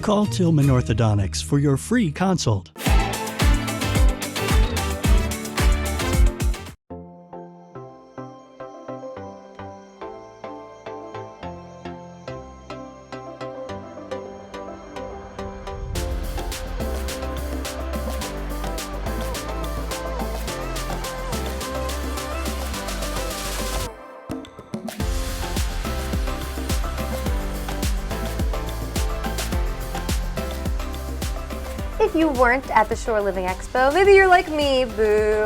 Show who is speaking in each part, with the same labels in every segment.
Speaker 1: Call Tillman Orthodontics for your free consult.
Speaker 2: If you weren't at the Shore Living Expo, maybe you're like me, boo.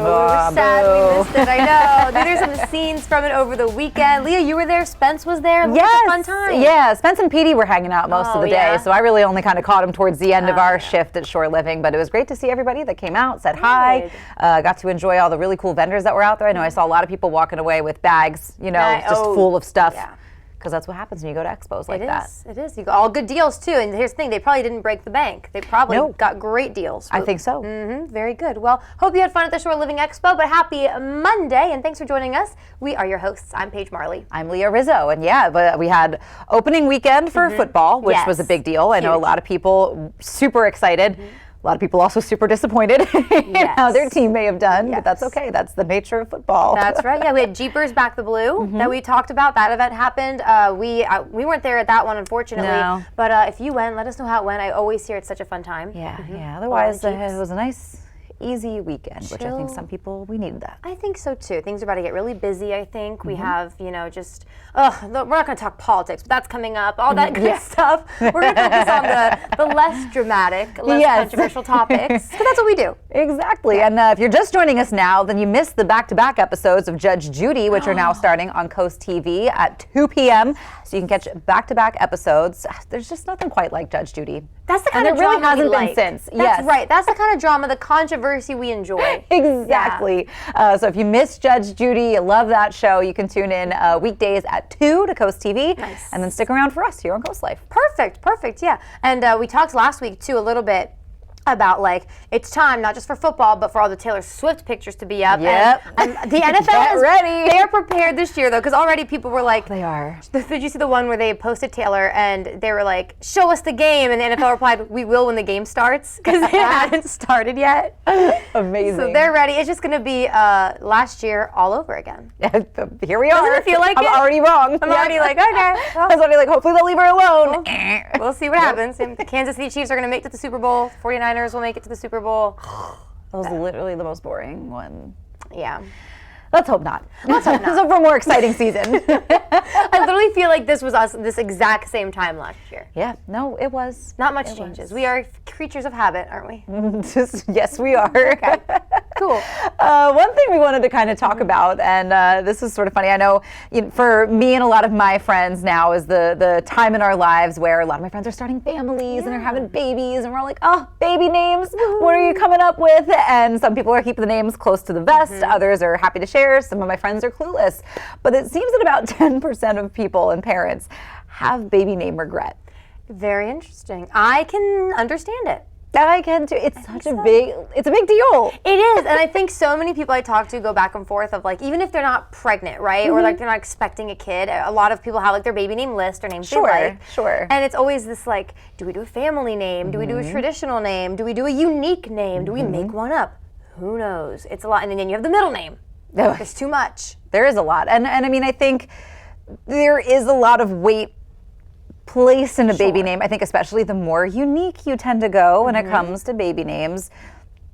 Speaker 2: Sad we missed it, I know. There's some scenes from it over the weekend. Leah, you were there, Spence was there. Yes. It was a fun time.
Speaker 3: Yeah, Spence and Petey were hanging out most of the day, so I really only kind of caught them towards the end of our shift at Shore Living, but it was great to see everybody that came out, said hi, got to enjoy all the really cool vendors that were out there. I know I saw a lot of people walking away with bags, you know, just full of stuff. Yeah. Because that's what happens when you go to expos like that.
Speaker 2: It is. You got all good deals too. And here's the thing: they probably didn't break the bank. They probably got great deals.
Speaker 3: I think so.
Speaker 2: Very good. Well, hope you had fun at the Shore Living Expo. But happy Monday, and thanks for joining us. We are your hosts. I'm Paige Marley.
Speaker 3: I'm Leah Rizzo, and but we had opening weekend for football, which was a big deal. I know a lot of people super excited. A lot of people also super disappointed in how their team may have done, but that's okay. That's the nature of football.
Speaker 2: That's right. Yeah, we had Jeepers Back the Blue that we talked about. That event happened. We weren't there at that one, unfortunately. But if you went, let us know how it went. I always hear it's such a fun time.
Speaker 3: Yeah. Otherwise, it was a nice, easy weekend, which I think some people, we needed that.
Speaker 2: I think so too. Things are about to get really busy, I think. We have, just, we're not going to talk politics, but that's coming up, all that good stuff. We're going to focus on the less dramatic, less controversial topics, because that's what we do.
Speaker 3: Exactly. And if you're just joining us now, then you missed the back-to-back episodes of Judge Judy, which are now starting on Coast TV at 2 p.m. So you can catch back-to-back episodes. There's just nothing quite like Judge Judy.
Speaker 2: That's the kind of drama
Speaker 3: really hasn't
Speaker 2: we
Speaker 3: been
Speaker 2: like.
Speaker 3: since.
Speaker 2: That's right. That's the kind of drama, the controversy we enjoy.
Speaker 3: Exactly. So if you missed Judge Judy, you love that show, you can tune in weekdays at 2 to Coast TV.
Speaker 2: Nice.
Speaker 3: And then stick around for us here on Coast Life.
Speaker 2: Perfect, yeah. And we talked last week, too, a little bit about it's time not just for football but for all the Taylor Swift pictures to be up.
Speaker 3: Yep.
Speaker 2: And the NFL is ready. They're prepared this year though, because already people were like,
Speaker 3: they are.
Speaker 2: Did you see the one where they posted Taylor and they were like, show us the game, and the NFL replied, we will when the game starts, because it hadn't started yet.
Speaker 3: Amazing.
Speaker 2: So they're ready. It's just going to be last year all over again.
Speaker 3: Here we are.
Speaker 2: Doesn't it feel like
Speaker 3: I'm already wrong.
Speaker 2: I'm already like, okay. Well,
Speaker 3: I was already like, hopefully they'll leave her alone.
Speaker 2: We'll see what happens. And the Kansas City Chiefs are going to make it to the Super Bowl. 49ers will make it to the Super Bowl.
Speaker 3: That was literally the most boring one.
Speaker 2: Yeah.
Speaker 3: Let's hope not. Let's hope not. So for a more exciting season.
Speaker 2: I literally feel like this was us this exact same time last year.
Speaker 3: Yeah, no, it was.
Speaker 2: Not much changes. We are creatures of habit, aren't we?
Speaker 3: Yes, we are.
Speaker 2: Okay. Cool.
Speaker 3: One thing we wanted to kind of talk about, and this is sort of funny. I know for me and a lot of my friends now is the time in our lives where a lot of my friends are starting families and they're having babies, and we're all like, oh, baby names. What are you coming up with? And some people are keeping the names close to the vest. Others are happy to share. Some of my friends are clueless. But it seems that about 10% of people and parents have baby name regret.
Speaker 2: Very interesting. I can understand it.
Speaker 3: I can too. It's such a big deal.
Speaker 2: It is. And I think so many people I talk to go back and forth of even if they're not pregnant, right? Or they're not expecting a kid, a lot of people have their baby name list or names they like.
Speaker 3: Sure.
Speaker 2: And it's always this do we do a family name? Do we do a traditional name? Do we do a unique name? Do we make one up? Who knows? It's a lot. And then you have the middle name. There's too much.
Speaker 3: There is a lot. And I mean, I think there is a lot of weight placed in a baby name. I think especially the more unique you tend to go when it comes to baby names,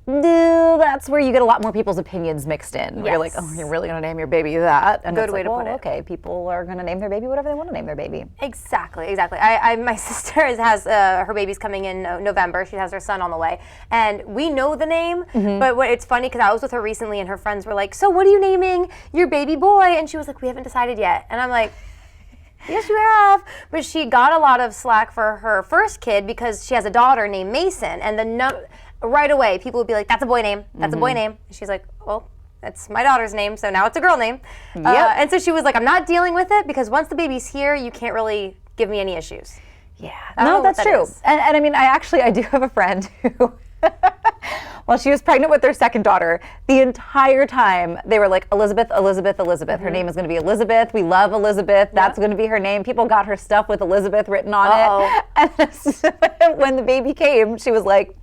Speaker 3: that's where you get a lot more people's opinions mixed in. You're like, oh, you're really going to name your baby that? And
Speaker 2: good way to put it.
Speaker 3: Okay, people are going to name their baby whatever they want to name their baby.
Speaker 2: Exactly. My sister has her baby's coming in November. She has her son on the way, and we know the name. But it's funny because I was with her recently, and her friends were like, "So what are you naming your baby boy?" And she was like, "We haven't decided yet." And I'm like, yes, you have. But she got a lot of slack for her first kid because she has a daughter named Mason, and right away people would be like, that's a boy name, that's a boy name. And she's like, well, that's my daughter's name, so now it's a girl name. And so she was like, I'm not dealing with it because once the baby's here, you can't really give me any issues.
Speaker 3: Yeah, no, that's true. And I mean, I do have a friend who While she was pregnant with their second daughter, the entire time they were like, Elizabeth, Elizabeth, Elizabeth. Her name is going to be Elizabeth. We love Elizabeth. That's going to be her name. People got her stuff with Elizabeth written on it. And when the baby came, she was like,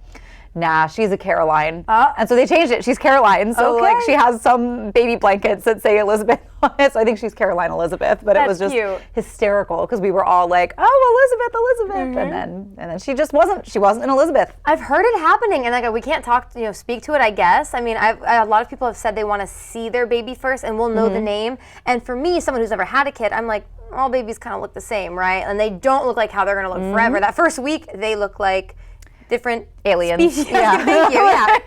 Speaker 3: nah, she's a Caroline. And so they changed it. She's Caroline. So like she has some baby blankets that say Elizabeth on it. So I think she's Caroline Elizabeth. But it was just hysterical because we were all like, oh, Elizabeth. And then she just wasn't. She wasn't an Elizabeth.
Speaker 2: I've heard it happening, and like we can't speak to it, I guess. I mean, a lot of people have said they want to see their baby first and we'll know the name. And for me, someone who's never had a kid, I'm like, all babies kind of look the same, right? And they don't look like how they're going to look forever. That first week, they look like different
Speaker 3: aliens.
Speaker 2: Species. Yeah. Thank you. Yeah.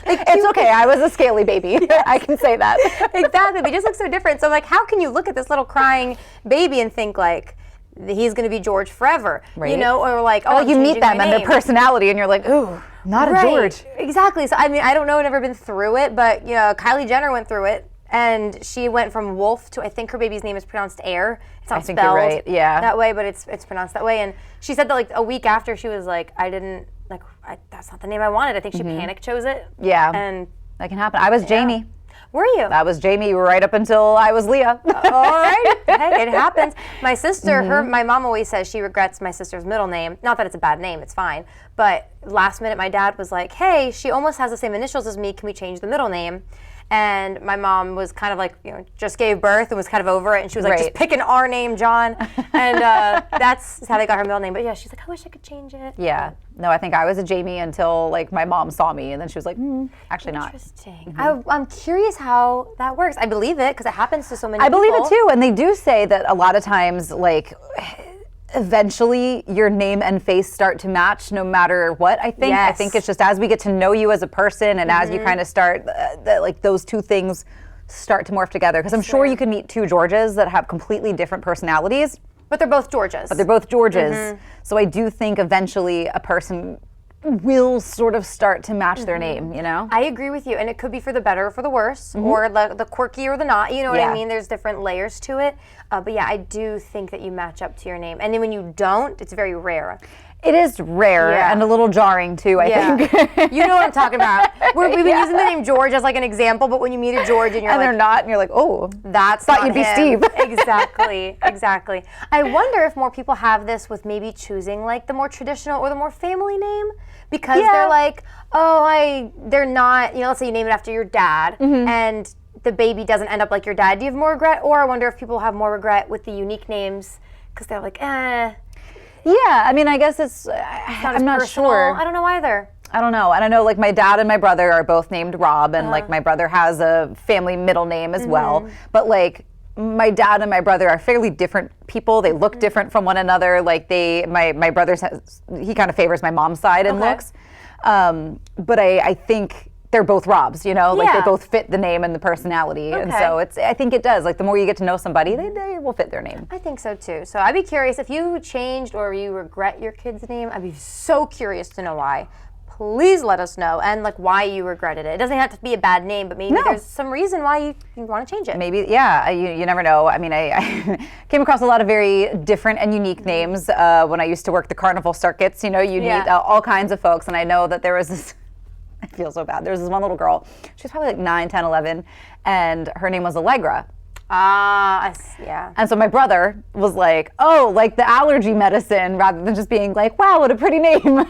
Speaker 3: Like, it's okay. I was a scaly baby. Yes. I can say that.
Speaker 2: Exactly. They just look so different. So like, how can you look at this little crying baby and think like he's going to be George forever?
Speaker 3: Right.
Speaker 2: You know, or like,
Speaker 3: oh, you meet them and their personality, and you're like, ooh, not a George.
Speaker 2: Exactly. So I mean, I don't know. I've never been through it, but you know, Kylie Jenner went through it. And she went from Wolf to, I think her baby's name is pronounced Air. It's not spelled that way, but it's pronounced that way. And she said that like a week after, she was like, that's not the name I wanted. I think she panic chose it.
Speaker 3: Yeah,
Speaker 2: and
Speaker 3: that can happen. I was Jamie.
Speaker 2: Were you?
Speaker 3: That was Jamie right up until I was Leah.
Speaker 2: All right. Hey, it happens. My sister, my mom always says she regrets my sister's middle name. Not that it's a bad name, it's fine. But last minute, my dad was like, hey, she almost has the same initials as me. Can we change the middle name? And my mom was kind of like, you know, just gave birth and was kind of over it. And she was like, just pick an R name, John. And that's how they got her middle name. But yeah, she's like, I wish I could change it.
Speaker 3: Yeah. No, I think I was a Jamie until like my mom saw me. And then she was like, actually not.
Speaker 2: Interesting. I'm curious how that works. I believe it because it happens to so many people.
Speaker 3: I believe it too. And they do say that a lot of times, like, eventually your name and face start to match no matter what. I think I think it's just as we get to know you as a person and as you kind of start like those two things start to morph together, because I'm sure you can meet two Georges that have completely different personalities,
Speaker 2: but they're both Georges.
Speaker 3: So I do think eventually a person will sort of start to match their name, you know?
Speaker 2: I agree with you, and it could be for the better or for the worse, or the quirky or the not, you know what I mean? There's different layers to it, but yeah, I do think that you match up to your name, and then when you don't, it's very rare.
Speaker 3: It is rare and a little jarring too, I think.
Speaker 2: You know what I'm talking about. We've been using the name George as like an example, but when you meet a George and you're like,
Speaker 3: they're not, and you're like, oh,
Speaker 2: that's
Speaker 3: thought
Speaker 2: not
Speaker 3: you'd be
Speaker 2: him.
Speaker 3: Steve.
Speaker 2: Exactly. I wonder if more people have this with maybe choosing like the more traditional or the more family name, because they're like, they're not, you know, let's say you name it after your dad, and the baby doesn't end up like your dad. Do you have more regret? Or I wonder if people have more regret with the unique names because they're like,
Speaker 3: Yeah, I mean, I guess it's, I'm not sure.
Speaker 2: I don't know either.
Speaker 3: I don't know. And I know like my dad and my brother are both named Rob, and like my brother has a family middle name as well. But like my dad and my brother are fairly different people. They look different from one another. Like my brother he kind of favors my mom's side in looks. But I think they're both Robs, you know, like they both fit the name and the personality. And so I think it does. Like the more you get to know somebody, they will fit their name.
Speaker 2: I think so too. So I'd be curious if you changed or you regret your kid's name. I'd be so curious to know why. Please let us know, and like why you regretted it. It doesn't have to be a bad name, but maybe there's some reason why you want to change it.
Speaker 3: Maybe, you never know. I mean, I came across a lot of very different and unique names when I used to work the carnival circuits. You know, you'd meet all kinds of folks, and I know that there was this, I feel so bad. There was this one little girl, she was probably like 9, 10, 11, and her name was Allegra. And so my brother was like, oh, like the allergy medicine, rather than just being like, wow, what a pretty name.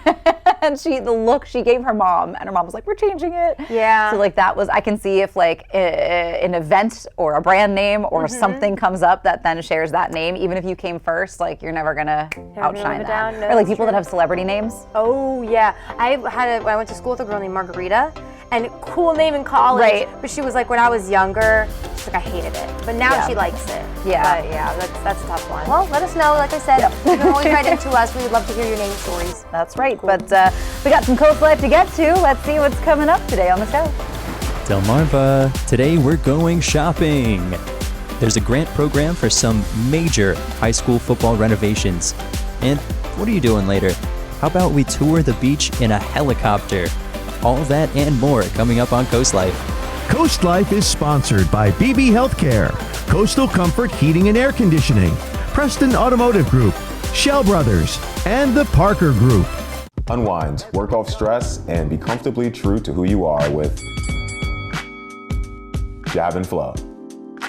Speaker 3: And the look she gave her mom, and her mom was like, we're changing it.
Speaker 2: Yeah.
Speaker 3: So like that was, I can see if like an event or a brand name or something comes up that then shares that name, even if you came first, like you're never gonna outshine that.
Speaker 2: No,
Speaker 3: or like people that have celebrity names.
Speaker 2: Oh yeah, I went to school with a girl named Margarita, and cool name in college, but she was like, when I was younger, she's like, I hated it. But now she likes it.
Speaker 3: Yeah.
Speaker 2: But yeah, that's a tough one. Well, let us know. Like I said, you can always write into us. We would love to hear your name stories.
Speaker 3: That's right. Cool. But we got some Coast Life to get to. Let's see what's coming up today on the show.
Speaker 1: Delmarva, today we're going shopping. There's a grant program for some major high school football renovations. And what are you doing later? How about we tour the beach in a helicopter? All that and more coming up on Coast Life.
Speaker 4: Coast Life is sponsored by BB Healthcare, Coastal Comfort Heating and Air Conditioning, Preston Automotive Group, Shell Brothers, and the Parker Group.
Speaker 5: Unwind, work off stress, and be comfortably true to who you are with Jab and Flow.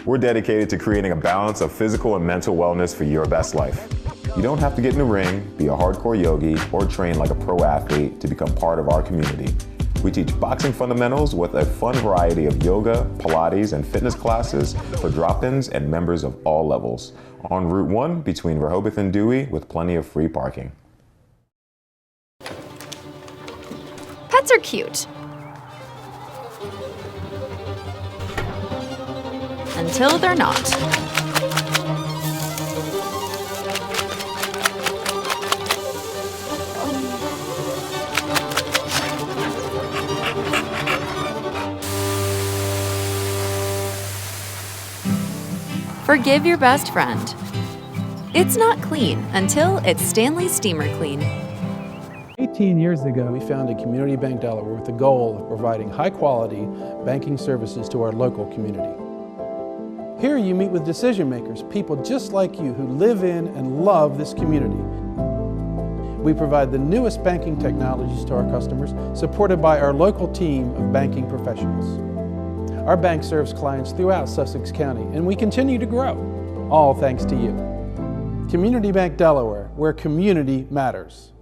Speaker 5: We're dedicated to creating a balance of physical and mental wellness for your best life. You don't have to get in the ring, be a hardcore yogi, or train like a pro athlete to become part of our community. We teach boxing fundamentals with a fun variety of yoga, Pilates, and fitness classes for drop-ins and members of all levels. On Route 1 between Rehoboth and Dewey with plenty of free parking.
Speaker 6: Pets are cute. Until they're not. Forgive your best friend. It's not clean until it's Stanley Steamer Clean.
Speaker 7: 18 years ago, we founded Community Bank Delaware with the goal of providing high-quality banking services to our local community. Here you meet with decision makers, people just like you who live in and love this community. We provide the newest banking technologies to our customers, supported by our local team of banking professionals. Our bank serves clients throughout Sussex County, and we continue to grow, all thanks to you. Community Bank Delaware, where community matters.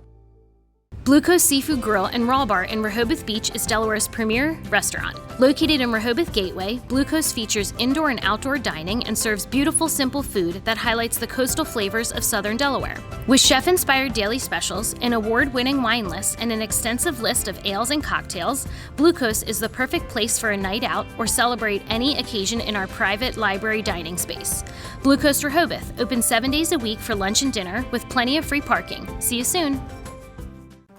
Speaker 8: Blue Coast Seafood Grill and Raw Bar in Rehoboth Beach is Delaware's premier restaurant. Located in Rehoboth Gateway, Blue Coast features indoor and outdoor dining and serves beautiful, simple food that highlights the coastal flavors of southern Delaware. With chef-inspired daily specials, an award-winning wine list, and an extensive list of ales and cocktails, Blue Coast is the perfect place for a night out or celebrate any occasion in our private library dining space. Blue Coast Rehoboth, open 7 days a week for lunch and dinner with plenty of free parking. See you soon.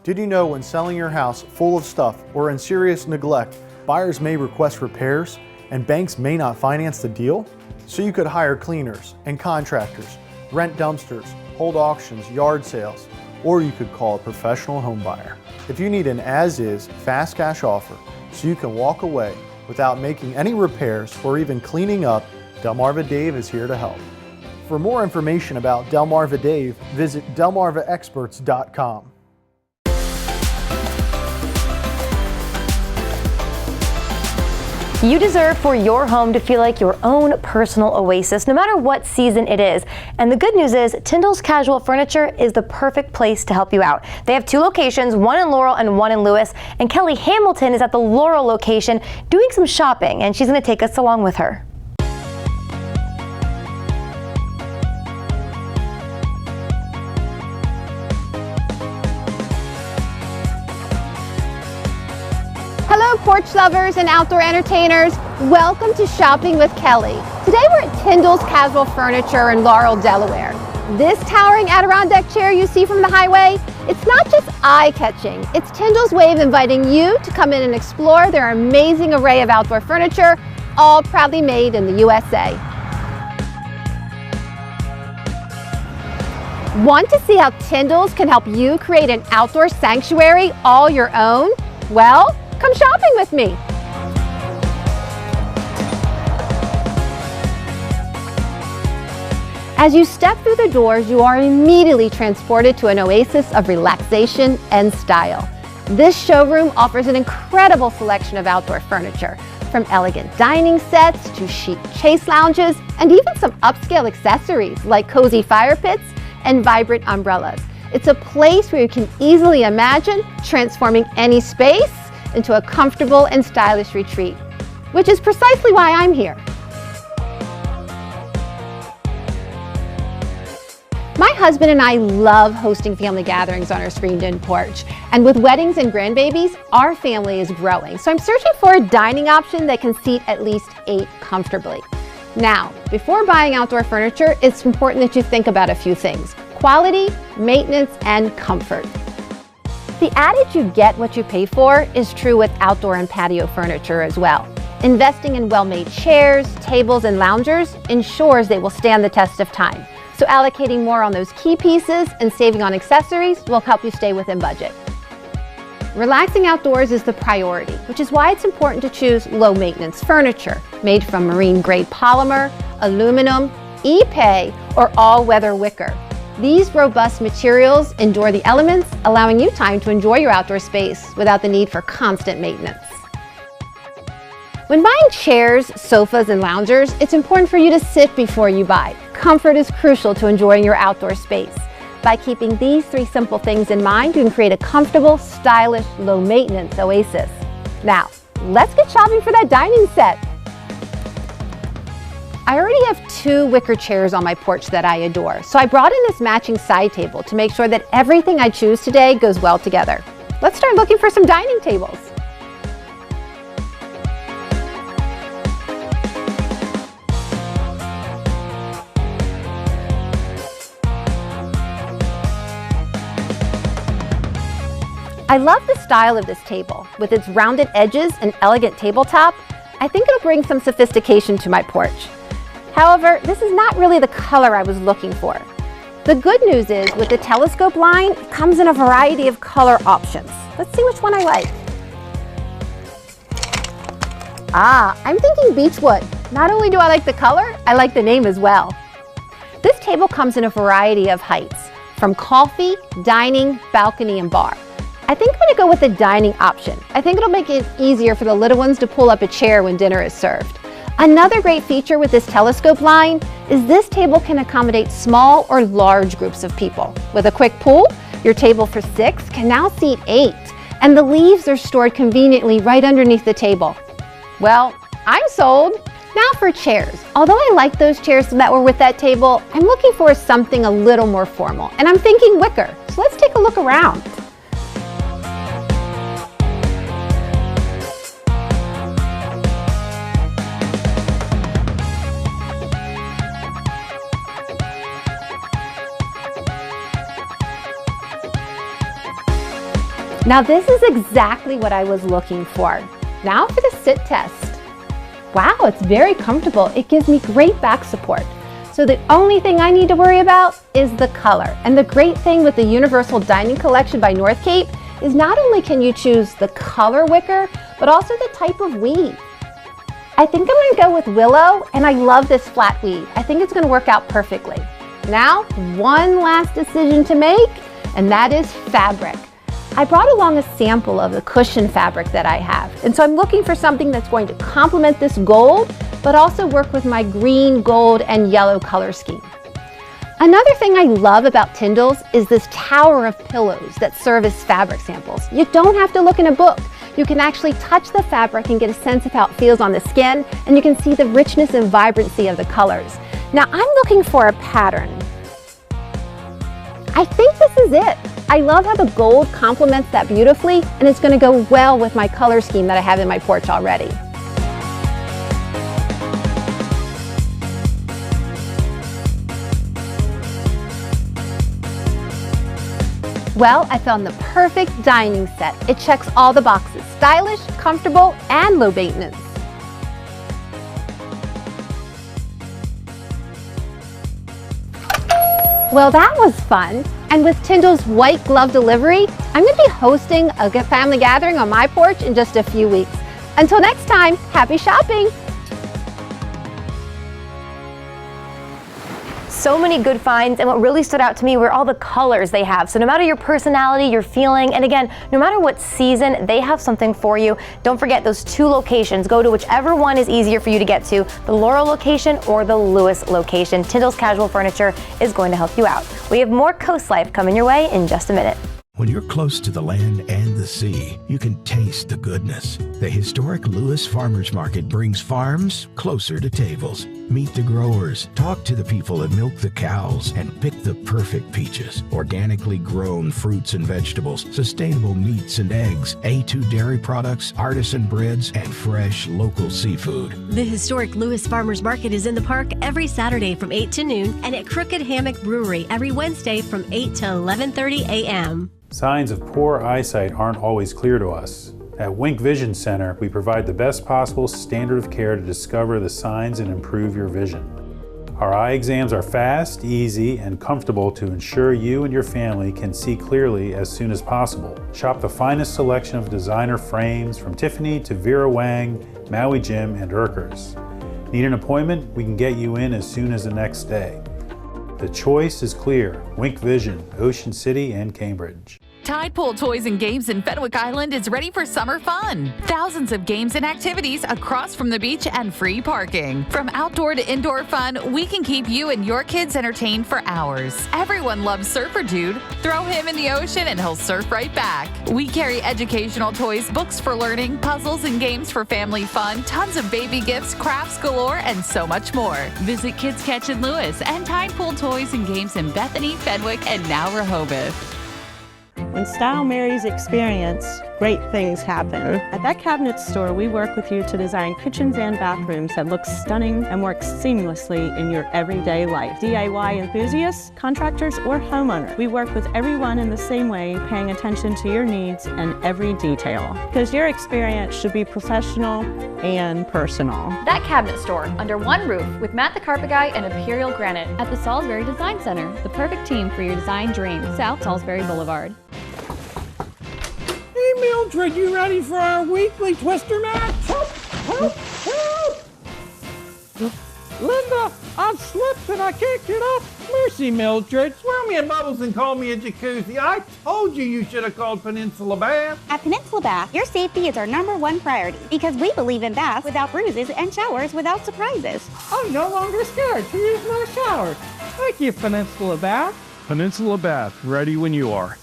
Speaker 9: Did you know when selling your house full of stuff or in serious neglect, buyers may request repairs and banks may not finance the deal? So you could hire cleaners and contractors, rent dumpsters, hold auctions, yard sales, or you could call a professional home buyer. If you need an as-is, fast cash offer so you can walk away without making any repairs or even cleaning up, Delmarva Dave is here to help. For more information about Delmarva Dave, visit delmarvaexperts.com.
Speaker 2: You deserve for your home to feel like your own personal oasis, no matter what season it is. And the good news is Tyndall's Casual Furniture is the perfect place to help you out. They have 2 locations, one in Laurel and one in Lewis. And Kelly Hamilton is at the Laurel location doing some shopping, and she's going to take us along with her.
Speaker 10: Hello porch lovers and outdoor entertainers, welcome to Shopping with Kelly. Today we're at Tyndall's Casual Furniture in Laurel, Delaware. This towering Adirondack chair you see from the highway, it's not just eye-catching, it's Tyndall's way of inviting you to come in and explore their amazing array of outdoor furniture, all proudly made in the USA. Want to see how Tyndall's can help you create an outdoor sanctuary all your own? Well, come shopping with me. As you step through the doors, you are immediately transported to an oasis of relaxation and style. This showroom offers an incredible selection of outdoor furniture, from elegant dining sets to chic chase lounges, and even some upscale accessories like cozy fire pits and vibrant umbrellas. It's a place where you can easily imagine transforming any space into a comfortable and stylish retreat, which is precisely why I'm here. My husband and I love hosting family gatherings on our screened-in porch, and with weddings and grandbabies, our family is growing. So I'm searching for a dining option that can seat at least 8 comfortably. Now, before buying outdoor furniture, it's important that you think about a few things: quality, maintenance, and comfort. The adage "you get what you pay for" is true with outdoor and patio furniture as well. Investing in well-made chairs, tables, and loungers ensures they will stand the test of time. So allocating more on those key pieces and saving on accessories will help you stay within budget. Relaxing outdoors is the priority, which is why it's important to choose low-maintenance furniture made from marine-grade polymer, aluminum, Ipe, or all-weather wicker. These robust materials endure the elements, allowing you time to enjoy your outdoor space without the need for constant maintenance. When buying chairs, sofas, and loungers, it's important for you to sit before you buy. Comfort is crucial to enjoying your outdoor space. By keeping these 3 simple things in mind, you can create a comfortable, stylish, low-maintenance oasis. Now, let's get shopping for that dining set. I already have 2 wicker chairs on my porch that I adore, so I brought in this matching side table to make sure that everything I choose today goes well together. Let's start looking for some dining tables. I love the style of this table. With its rounded edges and elegant tabletop, I think it'll bring some sophistication to my porch. However, this is not really the color I was looking for. The good news is, with the telescope line, it comes in a variety of color options. Let's see which one I like. I'm thinking beechwood. Not only do I like the color, I like the name as well. This table comes in a variety of heights, from coffee, dining, balcony, and bar. I think I'm going to go with the dining option. I think it'll make it easier for the little ones to pull up a chair when dinner is served. Another great feature with this telescope line is this table can accommodate small or large groups of people. With a quick pull, your table for 6 can now seat 8, and the leaves are stored conveniently right underneath the table. Well, I'm sold. Now for chairs. Although I like those chairs that were with that table, I'm looking for something a little more formal, and I'm thinking wicker. So let's take a look around. Now this is exactly what I was looking for. Now for the sit test. Wow, it's very comfortable. It gives me great back support. So the only thing I need to worry about is the color. And the great thing with the Universal Dining Collection by North Cape is not only can you choose the color wicker, but also the type of weave. I think I'm gonna go with willow, and I love this flat weave. I think it's gonna work out perfectly. Now, one last decision to make, and that is fabric. I brought along a sample of the cushion fabric that I have, and so I'm looking for something that's going to complement this gold, but also work with my green, gold, and yellow color scheme. Another thing I love about Tyndall's is this tower of pillows that serve as fabric samples. You don't have to look in a book. You can actually touch the fabric and get a sense of how it feels on the skin, and you can see the richness and vibrancy of the colors. Now I'm looking for a pattern. I think this is it. I love how the gold complements that beautifully, and it's going to go well with my color scheme that I have in my porch already. Well, I found the perfect dining set. It checks all the boxes: stylish, comfortable, and low maintenance. Well, that was fun. And with Tyndall's white glove delivery, I'm going to be hosting a family gathering on my porch in just a few weeks. Until next time, happy shopping!
Speaker 2: So many good finds, and what really stood out to me were all the colors they have. So no matter your personality, your feeling, and again, no matter what season, they have something for you. Don't forget those 2 locations. Go to whichever one is easier for you to get to, the Laurel location or the Lewis location. Tyndall's Casual Furniture is going to help you out. We have more Coast Life coming your way in just a minute.
Speaker 11: When you're close to the land and the sea, you can taste the goodness. The historic Lewis Farmers Market brings farms closer to tables. Meet the growers, talk to the people that milk the cows, and pick the perfect peaches. Organically grown fruits and vegetables, sustainable meats and eggs, A2 dairy products, artisan breads, and fresh local seafood.
Speaker 12: The historic Lewis Farmers Market is in the park every Saturday from 8 to noon and at Crooked Hammock Brewery every Wednesday from 8 to 11:30 a.m.
Speaker 13: Signs of poor eyesight aren't always clear to us. At Wink Vision Center, we provide the best possible standard of care to discover the signs and improve your vision. Our eye exams are fast, easy, and comfortable to ensure you and your family can see clearly as soon as possible. Shop the finest selection of designer frames from Tiffany to Vera Wang, Maui Jim, and Urkers. Need an appointment? We can get you in as soon as the next day. The The choice is clear. Wink Vision, Ocean City and Cambridge.
Speaker 14: Tide Pool Toys and Games in Fenwick Island is ready for summer fun. Thousands of games and activities across from the beach and free parking. From outdoor to indoor fun, we can keep you and your kids entertained for hours. Everyone loves Surfer Dude. Throw him in the ocean and he'll surf right back. We carry educational toys, books for learning, puzzles and games for family fun, tons of baby gifts, crafts galore, and so much more. Visit Kids Catch in Lewis and Tide Pool Toys and Games in Bethany, Fenwick, and now Rehoboth.
Speaker 15: When style marries experience, great things happen. At that cabinet store, we work with you to design kitchens and bathrooms that look stunning and work seamlessly in your everyday life. DIY enthusiasts, contractors, or homeowners, we work with everyone in the same way, paying attention to your needs and every detail. Because your experience should be professional and personal.
Speaker 16: That cabinet store, under one roof, with Matt the Carpet Guy and Imperial Granite. At the Salisbury Design Center, the perfect team for your design dreams. South Salisbury Boulevard.
Speaker 17: Hey Mildred, you ready for our weekly twister match? Help! Help! Help! Linda, I've slipped and I can't get up. Mercy, Mildred. Swirl me in bubbles and call me a jacuzzi. I told you should have called Peninsula Bath.
Speaker 18: At Peninsula Bath, your safety is our #1 priority because we believe in baths without bruises and showers without surprises.
Speaker 17: I'm no longer scared to use my shower. Thank you, Peninsula Bath.
Speaker 4: Peninsula Bath, ready when you are.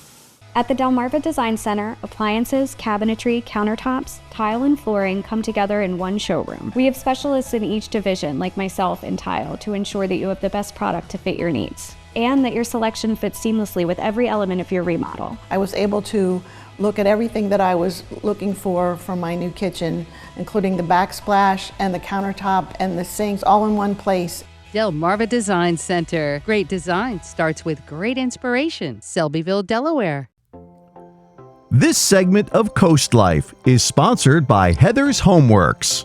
Speaker 16: At the Delmarva Design Center, appliances, cabinetry, countertops, tile, and flooring come together in one showroom. We have specialists in each division, like myself in tile, to ensure that you have the best product to fit your needs, and that your selection fits seamlessly with every element of your remodel.
Speaker 19: I was able to look at everything that I was looking for my new kitchen, including the backsplash and the countertop and the sinks all in one place.
Speaker 20: Delmarva Design Center. Great design starts with great inspiration. Selbyville, Delaware.
Speaker 4: This segment of Coast Life is sponsored by Heather's Homeworks.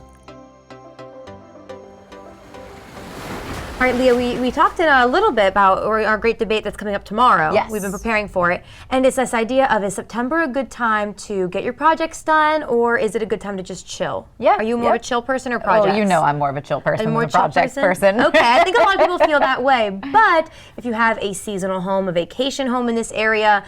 Speaker 2: All right, Leah, we talked in a little bit about our great debate that's coming up tomorrow.
Speaker 3: Yes.
Speaker 2: We've been preparing for it. And it's this idea of, is September a good time to get your projects done, or is it a good time to just chill?
Speaker 3: Yeah.
Speaker 2: Are you more of a chill person or projects?
Speaker 3: Oh, you know I'm more of a chill person
Speaker 2: more
Speaker 3: than a projects person.
Speaker 2: Okay, I think a lot of people feel that way. But if you have a seasonal home, a vacation home in this area,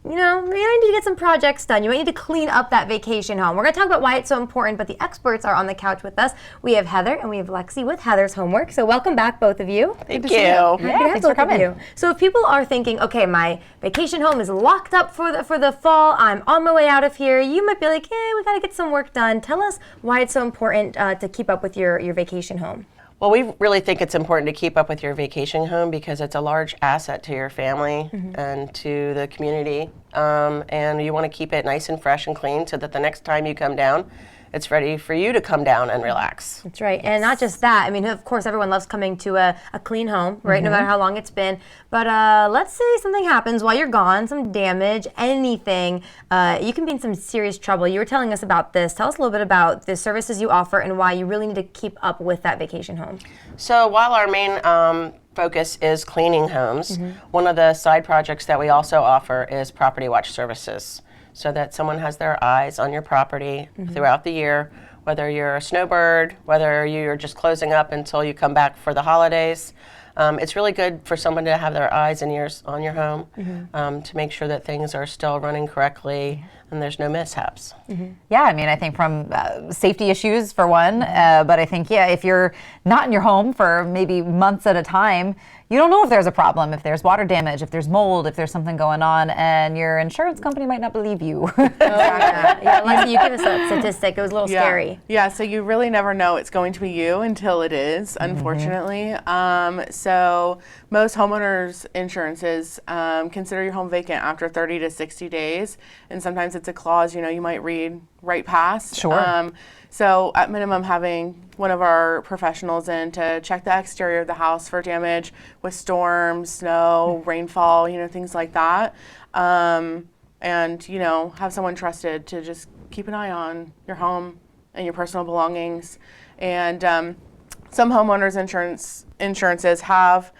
Speaker 2: you know, you might need to get some projects done. You might need to clean up that vacation home. We're going to talk about why it's so important, but the experts are on the couch with us. We have Heather and we have Lexi with Heather's Homework. So welcome back, both of you.
Speaker 3: Thank you.
Speaker 2: Yeah,
Speaker 3: Thanks for coming.
Speaker 2: So if people are thinking, okay, my vacation home is locked up for the fall, I'm on my way out of here, you might be like, we got to get some work done. Tell us why it's so important to keep up with your vacation home.
Speaker 21: Well, we really think it's important to keep up with your vacation home because it's a large asset to your family and to the community. And you want to keep it nice and fresh and clean so that the next time you come down, it's ready for you to come down and relax.
Speaker 2: That's right. Yes. And not just that. I mean, of course, everyone loves coming to a clean home, right? No matter how long it's been. But let's say something happens while you're gone, some damage, anything. You can be in some serious trouble. You were telling us about this. Tell us a little bit about the services you offer and why you really need to keep up with that vacation home.
Speaker 21: So while our main focus is cleaning homes, one of the side projects that we also offer is property watch services, so that someone has their eyes on your property throughout the year, whether you're a snowbird, whether you're just closing up until you come back for the holidays. It's really good for someone to have their eyes and ears on your home to make sure that things are still running correctly and there's no mishaps.
Speaker 3: Yeah, I mean, I think from safety issues for one, but I think, if you're not in your home for maybe months at a time, you don't know if there's a problem, if there's water damage, if there's mold, if there's something going on, and your insurance company might not believe you.
Speaker 2: Yeah, Lexi, you give us a statistic. It was a little scary.
Speaker 22: Yeah, so you really never know it's going to be you until it is, unfortunately. So most homeowners insurances consider your home vacant after 30 to 60 days, and sometimes it's a clause, you might read right past.
Speaker 3: Sure.
Speaker 22: So at minimum, having one of our professionals in to check the exterior of the house for damage with storms, snow, rainfall, things like that. And, have someone trusted to just keep an eye on your home and your personal belongings. And some homeowners insurances have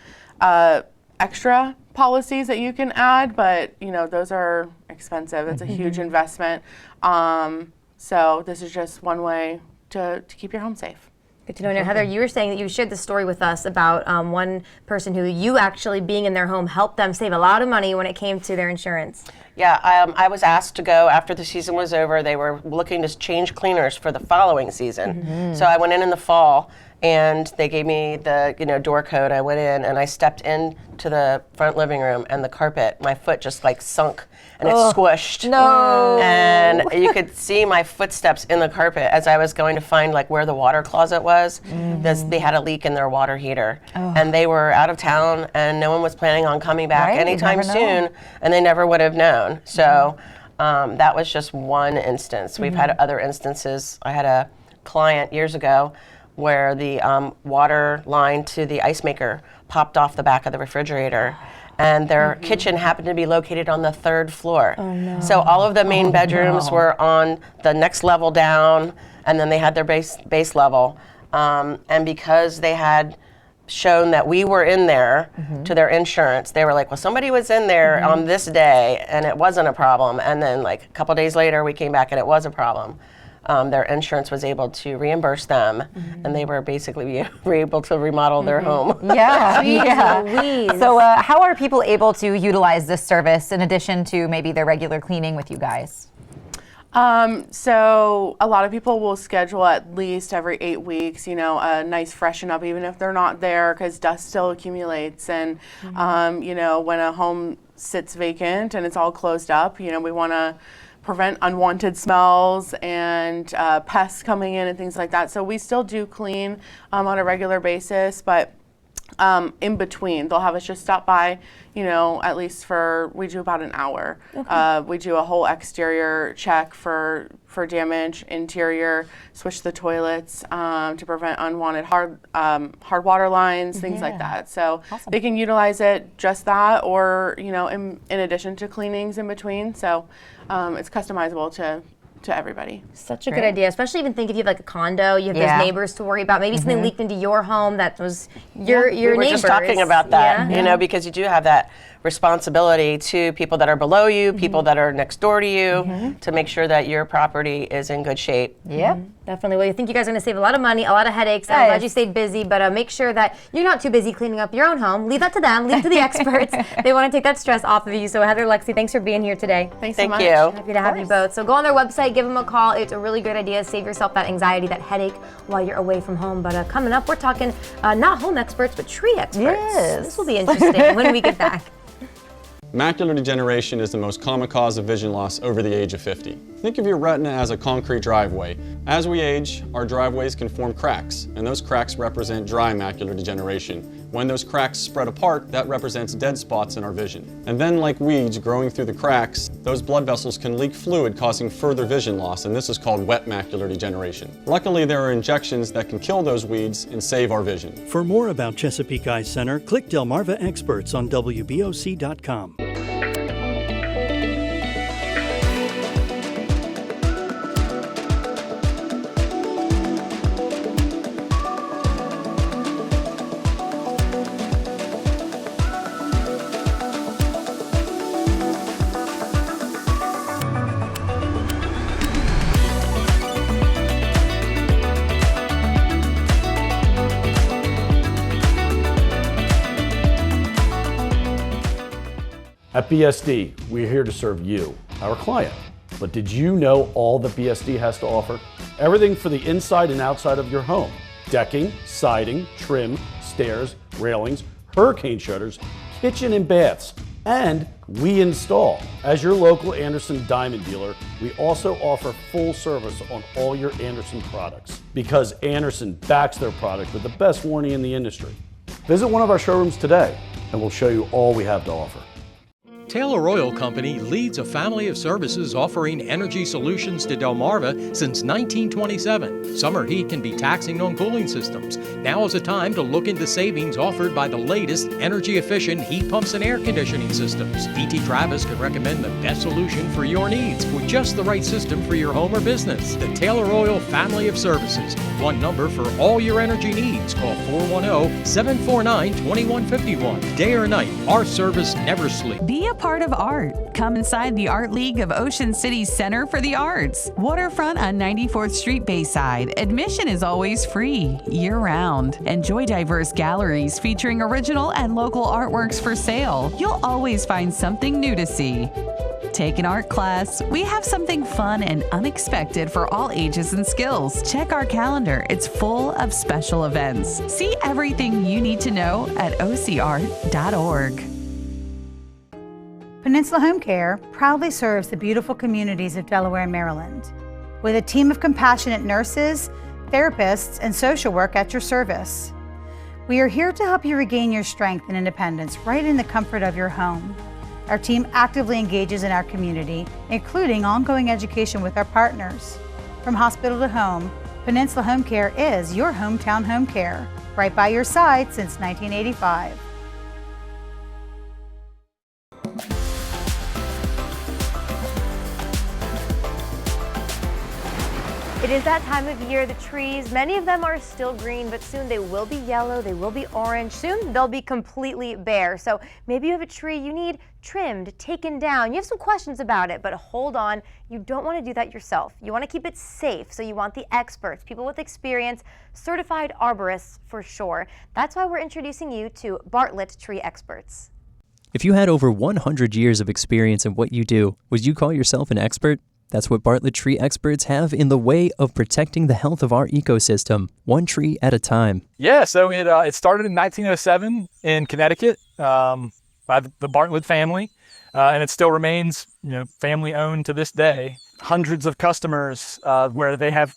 Speaker 22: extra policies that you can add, but, those are expensive. It's a huge investment. So this is just one way to keep your home safe.
Speaker 2: Good to know. Now, Heather, you were saying that you shared the story with us about one person who you actually being in their home helped them save a lot of money when it came to their insurance.
Speaker 21: Yeah, I was asked to go after the season was over. They were looking to change cleaners for the following season. So I went in the fall, and they gave me the door code. I went in and I stepped into the front living room, and the carpet, my foot just like sunk and it squished.
Speaker 3: No.
Speaker 21: And you could see my footsteps in the carpet as I was going to find like where the water closet was. They had a leak in their water heater, and they were out of town, and no one was planning on coming back anytime soon, and they never would have known. So that was just one instance. We've had other instances. I had a client years ago where the water line to the ice maker popped off the back of the refrigerator, and their kitchen happened to be located on the 3rd floor. So all of the main bedrooms were on the next level down, and then they had their base level. And because they had shown that we were in there to their insurance, they were like, well, somebody was in there on this day, and it wasn't a problem. And then like a couple days later, we came back and it was a problem. Their insurance was able to reimburse them, and they were basically able to remodel their home.
Speaker 3: Yeah. So how are people able to utilize this service in addition to maybe their regular cleaning with you guys?
Speaker 22: So a lot of people will schedule at least every 8 weeks, a nice freshen up, even if they're not there, because dust still accumulates. And, when a home sits vacant and it's all closed up, we want to prevent unwanted smells and pests coming in and things like that. So we still do clean on a regular basis, but in between, they'll have us just stop by, at least we do about an hour. We do a whole exterior check for damage, interior, switch the toilets to prevent unwanted hard water lines, things like that. So they can utilize it just that, or in addition to cleanings in between. So it's customizable to everybody.
Speaker 2: Such a good idea, especially even think if you have like a condo, you have those neighbors to worry about. Maybe something leaked into your home that was your
Speaker 21: we were
Speaker 2: neighbors.
Speaker 21: just talking about that, because you do have that responsibility to people that are below you, people that are next door to you, to make sure that your property is in good shape.
Speaker 2: Definitely. Well, I think you guys are going to save a lot of money, a lot of headaches. I'm glad you stayed busy, but make sure that you're not too busy cleaning up your own home. Leave that to them. Leave it to the experts. They want to take that stress off of you. So Heather, Lexi, thanks for being here today.
Speaker 22: Thanks so much.
Speaker 2: Happy to have you both. So go on their website, give them a call. It's a really good idea. Save yourself that anxiety, that headache while you're away from home. But coming up, we're talking not home experts, but tree experts. This will be interesting when we get back.
Speaker 1: Macular degeneration is the most common cause of vision loss over the age of 50. Think of your retina as a concrete driveway. As we age, our driveways can form cracks, and those cracks represent dry macular degeneration. When those cracks spread apart, that represents dead spots in our vision. And then, like weeds growing through the cracks, those blood vessels can leak fluid, causing further vision loss, and this is called wet macular degeneration. Luckily, there are injections that can kill those weeds and save our vision.
Speaker 5: For more about Chesapeake Eye Center, click Delmarva Experts on WBOC.com.
Speaker 23: At BSD, we're here to serve you, our client. But did you know all that BSD has to offer? Everything for the inside and outside of your home. Decking, siding, trim, stairs, railings, hurricane shutters, kitchen and baths, and we install. As your local Anderson Diamond dealer, we also offer full service on all your Anderson products because Anderson backs their product with the best warranty in the industry. Visit one of our showrooms today and we'll show you all we have to offer.
Speaker 24: Taylor Oil Company leads a family of services offering energy solutions to Delmarva since 1927. Summer heat can be taxing on cooling systems. Now is the time to look into savings offered by the latest energy-efficient heat pumps and air conditioning systems. DT Travis can recommend the best solution for your needs with just the right system for your home or business. The Taylor Oil family of services. One number for all your energy needs. Call 410-749-2151. Day or night, our service never sleeps.
Speaker 25: Be a
Speaker 14: part of art. Come inside the Art League of Ocean City's Center for the Arts. Waterfront on 94th Street Bayside. Admission is always free, year-round. Enjoy diverse galleries featuring original and local artworks for sale. You'll always find something new to see. Take an art class. We have something fun and unexpected for all ages and skills. Check our calendar. It's full of special events. See everything you need to know at ocart.org.
Speaker 6: Peninsula Home Care proudly serves the beautiful communities of Delaware and Maryland with a team of compassionate nurses, therapists, and social work at your service. We are here to help you regain your strength and independence right in the comfort of your home. Our team actively engages in our community, including ongoing education with our partners. From hospital to home, Peninsula Home Care is your hometown home care, right by your side since 1985.
Speaker 2: It is that time of year, the trees, many of them are still green, but soon they will be yellow, they will be orange, soon they'll be completely bare. So maybe you have a tree you need trimmed, taken down, you have some questions about it, but hold on, you don't want to do that yourself. You want to keep it safe, so you want the experts, people with experience, certified arborists for sure. That's why we're introducing you to Bartlett Tree Experts.
Speaker 7: If you had over 100 years of experience in what you do, would you call yourself an expert? That's what Bartlett Tree Experts have in the way of protecting the health of our ecosystem, one tree at a time.
Speaker 8: Yeah, so it started in 1907 in Connecticut by the Bartlett family, and it still remains, family owned to this day. Hundreds of customers where they have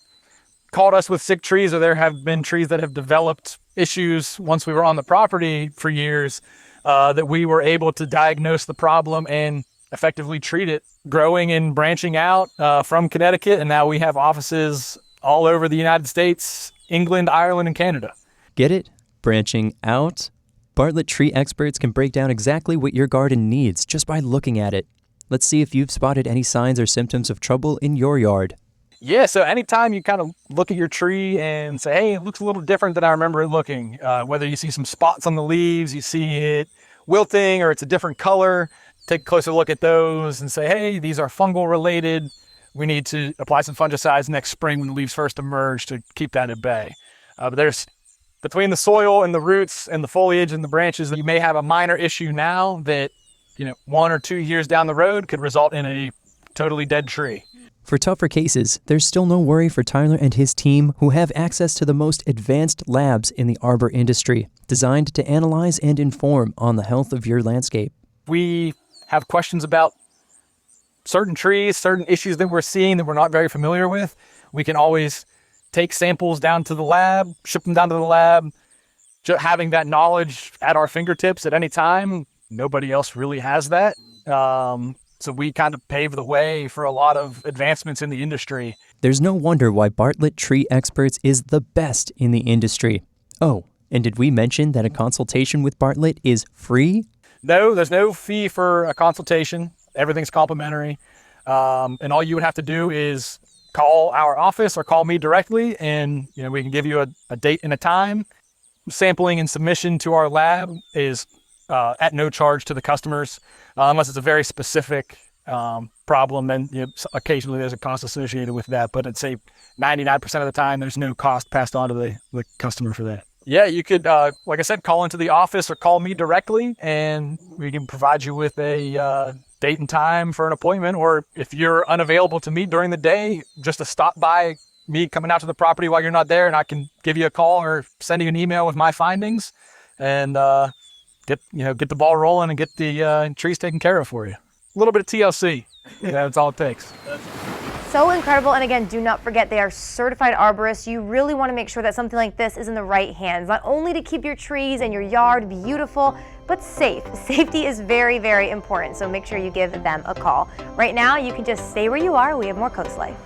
Speaker 8: called us with sick trees, or there have been trees that have developed issues once we were on the property for years, that we were able to diagnose the problem and effectively treat it, growing and branching out from Connecticut. And now we have offices all over the United States, England, Ireland, and Canada.
Speaker 7: Get it? Branching out? Bartlett Tree Experts can break down exactly what your garden needs just by looking at it. Let's see if you've spotted any signs or symptoms of trouble in your yard.
Speaker 8: Yeah, so anytime you kind of look at your tree and say, hey, it looks a little different than I remember it looking, whether you see some spots on the leaves, you see it wilting, or it's a different color, take a closer look at those and say, hey, these are fungal related. We need to apply some fungicides next spring when the leaves first emerge to keep that at bay. But there's, between the soil and the roots and the foliage and the branches, you may have a minor issue now that, 1 or 2 years down the road could result in a totally dead tree.
Speaker 7: For tougher cases, there's still no worry for Tyler and his team, who have access to the most advanced labs in the arbor industry, designed to analyze and inform on the health of your landscape.
Speaker 8: We have questions about certain trees, certain issues that we're seeing that we're not very familiar with. We can always take samples down to the lab, ship them down to the lab. Just having that knowledge at our fingertips at any time, nobody else really has that. So we kind of pave the way for a lot of advancements in the industry.
Speaker 7: There's no wonder why Bartlett Tree Experts is the best in the industry. Oh, and did we mention that a consultation with Bartlett is free?
Speaker 8: No, there's no fee for a consultation. Everything's complimentary. And all you would have to do is call our office or call me directly, and we can give you a date and a time. Sampling and submission to our lab is at no charge to the customers, unless it's a very specific problem. And occasionally there's a cost associated with that, but I'd say 99% of the time there's no cost passed on to the customer for that. Yeah, you could, like I said, call into the office or call me directly, and we can provide you with a date and time for an appointment. Or if you're unavailable to meet during the day, just to stop by me coming out to the property while you're not there, and I can give you a call or send you an email with my findings, and get the ball rolling and get the trees taken care of for you. A little bit of TLC, that's all it takes.
Speaker 2: So incredible, and again, do not forget they are certified arborists. You really want to make sure that something like this is in the right hands, not only to keep your trees and your yard beautiful, but safe. Safety is very, very important, so make sure you give them a call. Right now, you can just stay where you are. We have more Coast Life.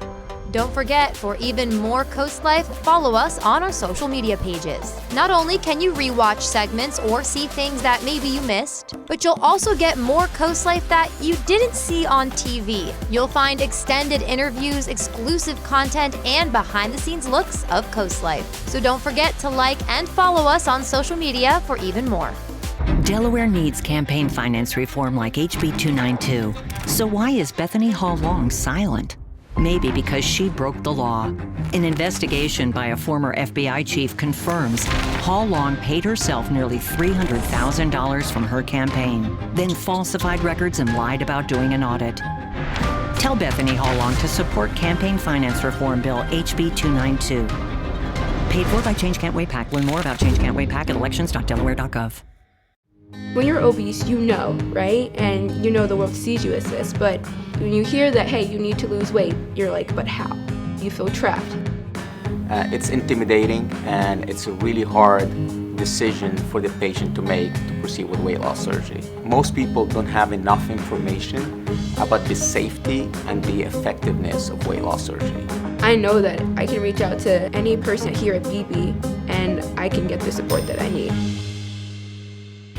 Speaker 9: Don't forget, for even more Coast Life, follow us on our social media pages. Not only can you rewatch segments or see things that maybe you missed, but you'll also get more Coast Life that you didn't see on TV. You'll find extended interviews, exclusive content, and behind-the-scenes looks of Coast Life. So don't forget to like and follow us on social media for even more.
Speaker 10: Delaware needs campaign finance reform like HB 292. So why is Bethany Hall Long silent? Maybe because she broke the law. An investigation by a former FBI chief confirms Hall Long paid herself nearly $300,000 from her campaign, then falsified records and lied about doing an audit. Tell Bethany Hall Long to support campaign finance reform bill HB 292. Paid for by Change Can't Wait PAC. Learn more about Change Can't Wait PAC at elections.delaware.gov.
Speaker 11: When you're obese, you know, right? And you know the world sees you as this, but when you hear that, hey, you need to lose weight, you're like, but how? You feel trapped.
Speaker 12: It's intimidating, and it's a really hard decision for the patient to make to proceed with weight loss surgery. Most people don't have enough information about the safety and the effectiveness of weight loss surgery.
Speaker 11: I know that I can reach out to any person here at BP, and I can get the support that I need.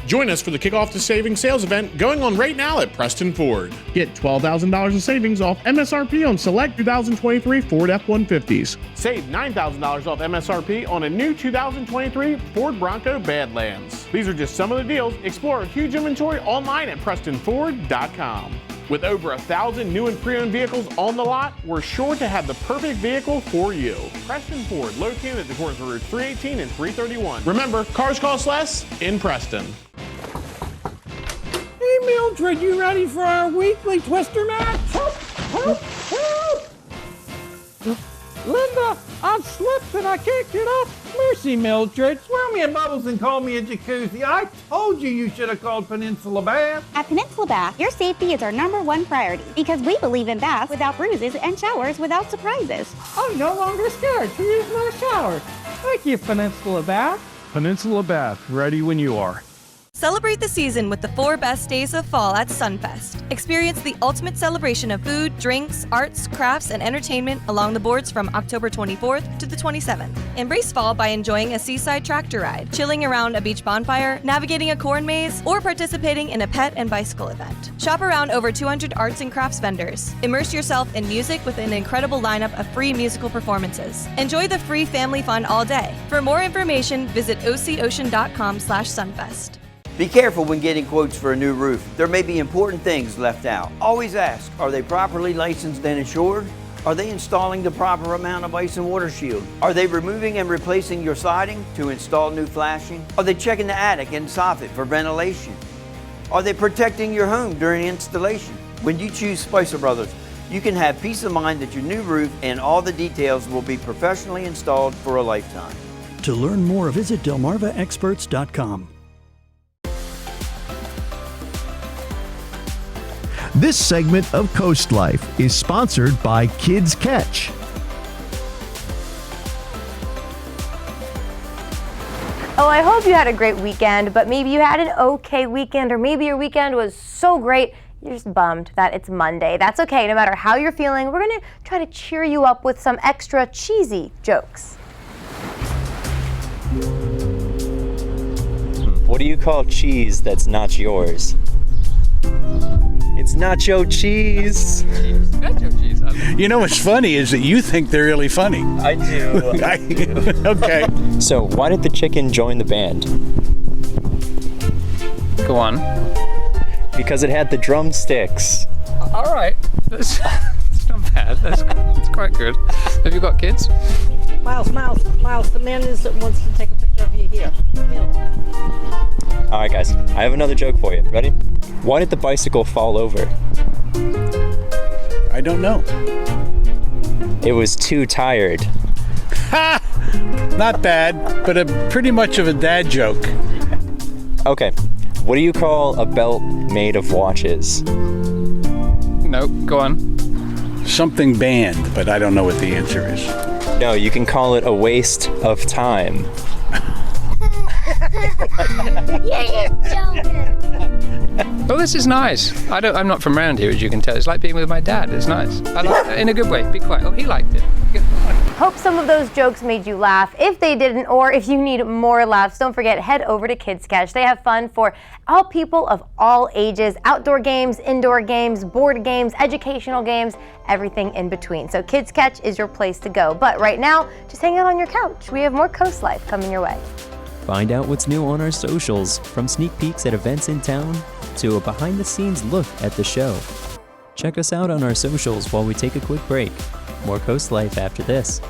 Speaker 13: Join us for the Kickoff to Savings sales event going on right now at Preston Ford. Get $12,000 in savings off MSRP on select 2023 Ford F-150s. Save $9,000 off MSRP on a new 2023 Ford Bronco Badlands. These are just some of the deals. Explore a huge inventory online at PrestonFord.com. With over 1,000 new and pre-owned vehicles on the lot, we're sure to have the perfect vehicle for you. Preston Ford, located at the corner of Route 318 and 331. Remember, cars cost less in Preston.
Speaker 17: Hey, Mildred, you ready for our weekly twister match? Help! Help! Help! Linda, I've slipped and I can't get up. Mercy, Mildred. Swirl me in bubbles and call me a jacuzzi. I told you should have called Peninsula Bath.
Speaker 18: At Peninsula Bath, your safety is our #1 priority because we believe in baths without bruises and showers without surprises.
Speaker 17: I'm no longer scared to use my shower. Thank you, Peninsula Bath.
Speaker 25: Peninsula Bath, ready when you are.
Speaker 26: Celebrate the season with the 4 best days of fall at Sunfest. Experience the ultimate celebration of food, drinks, arts, crafts, and entertainment along the boards from October 24th to the 27th. Embrace fall by enjoying a seaside tractor ride, chilling around a beach bonfire, navigating a corn maze, or participating in a pet and bicycle event. Shop around over 200 arts and crafts vendors. Immerse yourself in music with an incredible lineup of free musical performances. Enjoy the free family fun all day. For more information, visit ococean.com/sunfest.
Speaker 27: Be careful when getting quotes for a new roof. There may be important things left out. Always ask, are they properly licensed and insured? Are they installing the proper amount of ice and water shield? Are they removing and replacing your siding to install new flashing? Are they checking the attic and soffit for ventilation? Are they protecting your home during installation? When you choose Spicer Brothers, you can have peace of mind that your new roof and all the details will be professionally installed for a lifetime.
Speaker 5: To learn more, visit delmarvaexperts.com.
Speaker 4: This segment of Coast Life is sponsored by Kids Catch.
Speaker 2: Oh, I hope you had a great weekend, but maybe you had an okay weekend, or maybe your weekend was so great you're just bummed that it's Monday. That's okay, no matter how you're feeling, we're gonna try to cheer you up with some extra cheesy jokes.
Speaker 28: What do you call cheese that's not yours? It's nacho cheese.
Speaker 25: Nacho cheese. You know what's funny is that you think they're really funny.
Speaker 28: I do.
Speaker 25: Okay.
Speaker 7: So, why did the chicken join the band?
Speaker 25: Go on.
Speaker 7: Because it had the drumsticks.
Speaker 25: All right. That's not bad. That's quite good. Have you got kids?
Speaker 29: Miles, the man that wants to take a picture of you here.
Speaker 7: All right, guys, I have another joke for you. Ready? Why did the bicycle fall over?
Speaker 25: I don't know.
Speaker 7: It was too tired.
Speaker 25: Ha! Not bad, but pretty much of a dad joke.
Speaker 7: Okay, what do you call a belt made of watches?
Speaker 25: No, go on. Something banned, but I don't know what the answer is.
Speaker 7: No, you can call it a waste of time.
Speaker 25: Well, this is nice. I'm not from around here, as you can tell. It's like being with my dad. It's nice. I like it in a good way. Be quiet. Oh, he liked it.
Speaker 2: Hope some of those jokes made you laugh. If they didn't, or if you need more laughs, don't forget, head over to Kids Catch. They have fun for all people of all ages, outdoor games, indoor games, board games, educational games, everything in between. So Kids Catch is your place to go. But right now, just hang out on your couch. We have more Coast Life coming your way.
Speaker 7: Find out what's new on our socials, from sneak peeks at events in town to a behind-the-scenes look at the show. Check us out on our socials while we take a quick break. More Coast Life after this.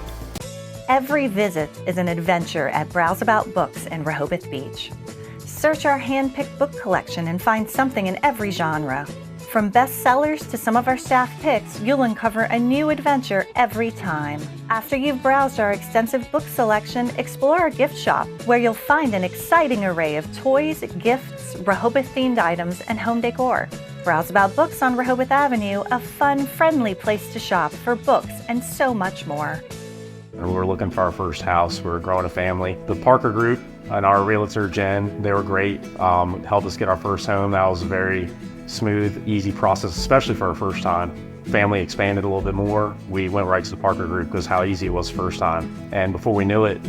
Speaker 1: Every visit is an adventure at Browse About Books in Rehoboth Beach. Search our hand-picked book collection and find something in every genre. From bestsellers to some of our staff picks, you'll uncover a new adventure every time. After you've browsed our extensive book selection, explore our gift shop, where you'll find an exciting array of toys, gifts, Rehoboth-themed items, and home decor. Browse About Books on Rehoboth Avenue, a fun, friendly place to shop for books and so much more.
Speaker 3: We were looking for our first house. We were growing a family. The Parker Group and our realtor, Jen, they were great. Helped us get our first home. That was a very smooth, easy process, especially for our first time. Family expanded a little bit more. We went right to the Parker Group because how easy it was first time. And before we knew it,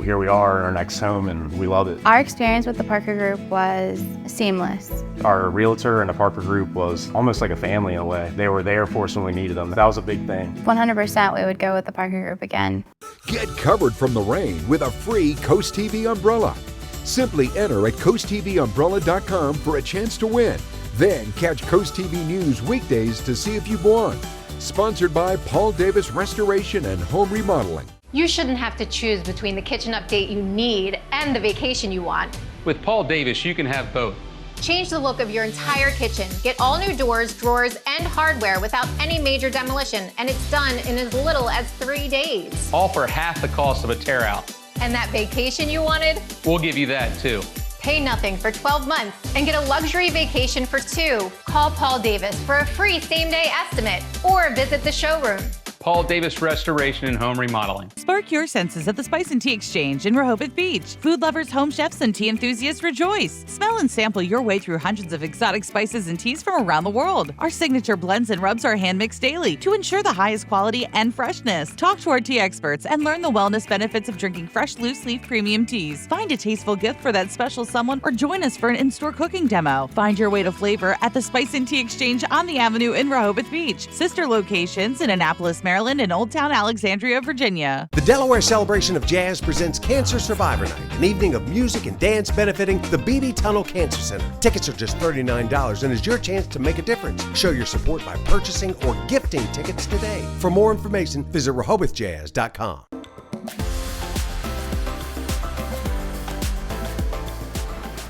Speaker 3: here we are in our next home, and we love it.
Speaker 15: Our experience with the Parker Group was seamless.
Speaker 3: Our realtor and the Parker Group was almost like a family in a way. They were there for us when we needed them. That was a big thing.
Speaker 15: 100% we would go with the Parker Group again.
Speaker 16: Get covered from the rain with a free Coast TV umbrella. Simply enter at coasttvumbrella.com for a chance to win. Then catch Coast TV News weekdays to see if you've won. Sponsored by Paul Davis Restoration and Home Remodeling.
Speaker 19: You shouldn't have to choose between the kitchen update you need and the vacation you want.
Speaker 20: With Paul Davis, you can have both.
Speaker 19: Change the look of your entire kitchen. Get all new doors, drawers, and hardware without any major demolition, and it's done in as little as 3 days.
Speaker 20: All for half the cost of a tear out.
Speaker 19: And that vacation you wanted?
Speaker 20: We'll give you that too.
Speaker 19: Pay nothing for 12 months and get a luxury vacation for 2. Call Paul Davis for a free same-day estimate or visit the showroom.
Speaker 20: Paul Davis Restoration and Home Remodeling.
Speaker 14: Spark your senses at the Spice and Tea Exchange in Rehoboth Beach. Food lovers, home chefs, and tea enthusiasts rejoice. Smell and sample your way through hundreds of exotic spices and teas from around the world. Our signature blends and rubs are hand-mixed daily to ensure the highest quality and freshness. Talk to our tea experts and learn the wellness benefits of drinking fresh, loose-leaf premium teas. Find a tasteful gift for that special someone or join us for an in-store cooking demo. Find your way to flavor at the Spice and Tea Exchange on the Avenue in Rehoboth Beach. Sister locations in Annapolis, Maryland, and Old Town Alexandria, Virginia.
Speaker 21: The Delaware Celebration of Jazz presents Cancer Survivor Night, an evening of music and dance benefiting the Beatty Tunnel Cancer Center. Tickets are just $39 and is your chance to make a difference. Show your support by purchasing or gifting tickets today. For more information, visit RehobothJazz.com.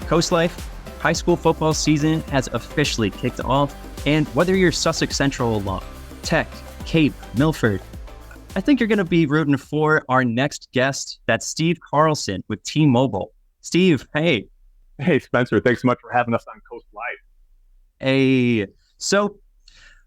Speaker 22: Coast Life, high school football season has officially kicked off, and whether you're Sussex Central alum, Tech, Cape, Milford, I think you're going to be rooting for our next guest. That's Steve Carlson with T-Mobile. Steve, hey.
Speaker 23: Hey, Spencer. Thanks so much for having us on Coast Life.
Speaker 22: Hey. So,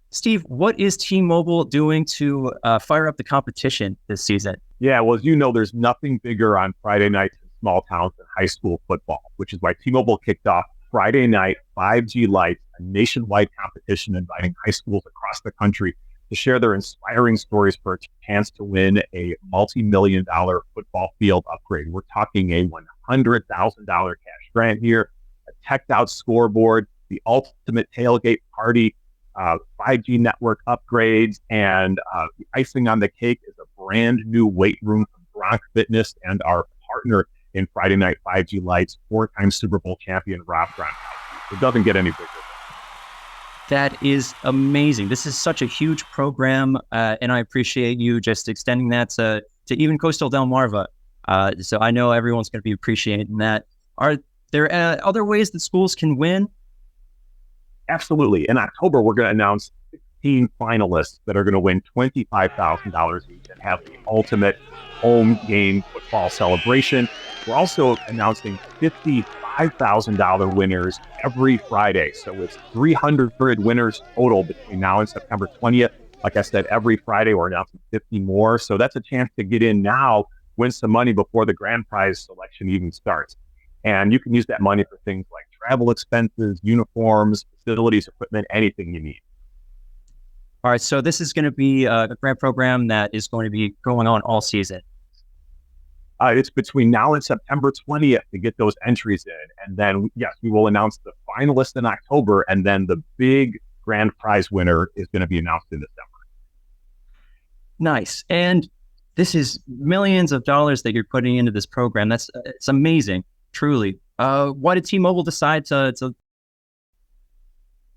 Speaker 22: Steve, what is T-Mobile doing to fire up the competition this season?
Speaker 23: Yeah, well, as you know, there's nothing bigger on Friday nights in small towns than high school football, which is why T-Mobile kicked off Friday Night 5G Lights, a nationwide competition inviting high schools across the country to share their inspiring stories for a chance to win a multi-million-dollar football field upgrade. We're talking a $100,000 cash grant here, a teched-out scoreboard, the ultimate tailgate party, 5G network upgrades, and the icing on the cake is a brand new weight room from Bronc Fitness and our partner in Friday Night 5G Lights, 4-time Super Bowl champion Rob Gronkowski. It doesn't get any bigger.
Speaker 22: That is amazing. This is such a huge program, and I appreciate you just extending that to even Coastal Delmarva. So I know everyone's going to be appreciating that. Are there other ways that schools can win?
Speaker 23: Absolutely. In October, we're going to announce 16 finalists that are going to win $25,000 each and have the ultimate home game football celebration. We're also announcing $55,000 winners every Friday. So it's 300 winners total between now and September 20th. Like I said, every Friday we're announcing 50 more. So that's a chance to get in now, win some money before the grand prize selection even starts. And you can use that money for things like travel expenses, uniforms, facilities, equipment, anything you need.
Speaker 22: All right, so this is going to be a grant program that is going to be going on all season.
Speaker 23: It's between now and September 20th to get those entries in. And then, yes, we will announce the finalists in October, and then the big grand prize winner is going to be announced in December.
Speaker 22: Nice. And this is millions of dollars that you're putting into this program. It's amazing. Truly. Why did T-Mobile decide to?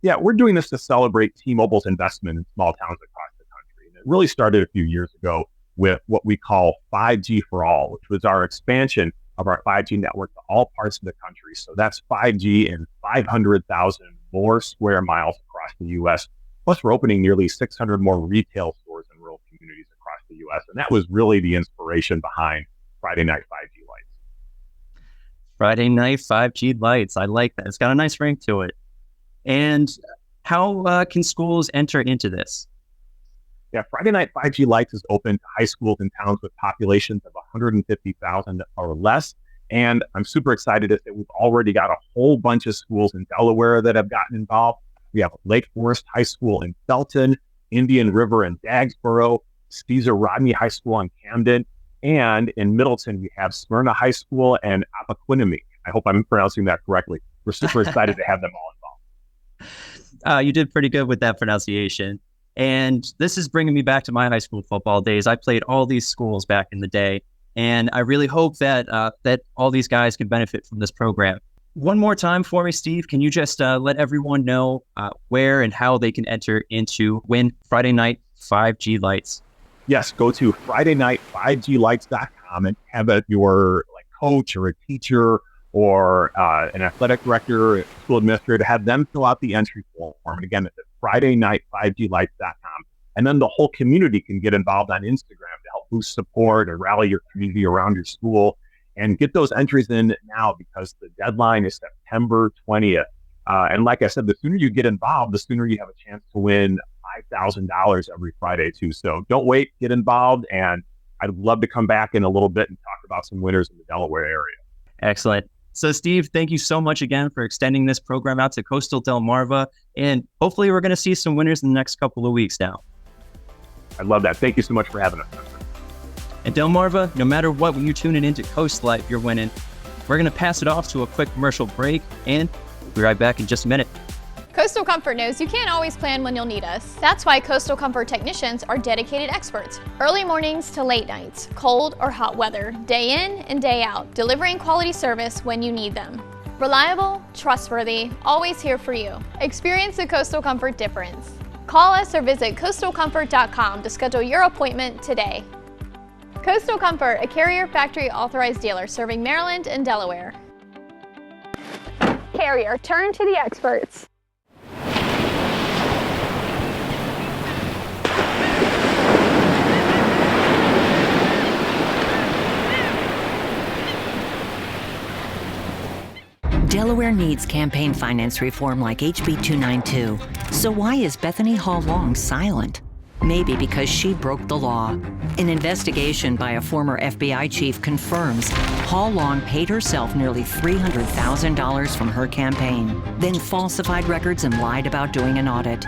Speaker 23: Yeah, we're doing this to celebrate T-Mobile's investment in small towns across the country. And it really started a few years ago with what we call 5G for all, which was our expansion of our 5G network to all parts of the country. So that's 5G in 500,000 more square miles across the U.S. Plus, we're opening nearly 600 more retail stores in rural communities across the U.S. And that was really the inspiration behind Friday Night 5G Lights.
Speaker 22: Friday Night 5G Lights. I like that. It's got a nice ring to it. And how can schools enter into this?
Speaker 23: Yeah, Friday Night 5G Lights is open to high schools in towns with populations of 150,000 or less. And I'm super excited to say we've already got a whole bunch of schools in Delaware that have gotten involved. We have Lake Forest High School in Felton, Indian River in Dagsboro, Caesar Rodney High School in Camden, and in Middleton, we have Smyrna High School and Appaquinimink. I hope I'm pronouncing that correctly. We're super excited to have them all involved.
Speaker 22: You did pretty good with that pronunciation. And this is bringing me back to my high school football days. I played all these schools back in the day, and I really hope that that all these guys can benefit from this program. One more time for me, Steve, can you just let everyone know where and how they can enter into win Friday Night 5G Lights?
Speaker 23: Yes, go to FridayNight5GLights.com and have your coach or a teacher or an athletic director, school administrator, have them fill out the entry form. And again, it's at FridayNight5GLights.com. And then the whole community can get involved on Instagram to help boost support and rally your community around your school. And get those entries in now because the deadline is September 20th. And like I said, the sooner you get involved, the sooner you have a chance to win $5,000 every Friday too. So don't wait, get involved. And I'd love to come back in a little bit and talk about some winners in the Delaware area.
Speaker 22: Excellent. So Steve, thank you so much again for extending this program out to Coastal Delmarva. And hopefully we're going to see some winners in the next couple of weeks now.
Speaker 23: I love that. Thank you so much for having us.
Speaker 22: And Delmarva, no matter what, when you're tuning into Coast Life, you're winning. We're going to pass it off to a quick commercial break, and we'll be right back in just a minute.
Speaker 6: Coastal Comfort knows you can't always plan when you'll need us. That's why Coastal Comfort technicians are dedicated experts. Early mornings to late nights, cold or hot weather, day in and day out, delivering quality service when you need them. Reliable, trustworthy, always here for you. Experience the Coastal Comfort difference. Call us or visit coastalcomfort.com to schedule your appointment today. Coastal Comfort, a Carrier factory authorized dealer serving Maryland and Delaware. Carrier, turn to the experts.
Speaker 8: Delaware needs campaign finance reform like HB 292. So why is Bethany Hall Long silent? Maybe because she broke the law. An investigation by a former FBI chief confirms Hall Long paid herself nearly $300,000 from her campaign, then falsified records and lied about doing an audit.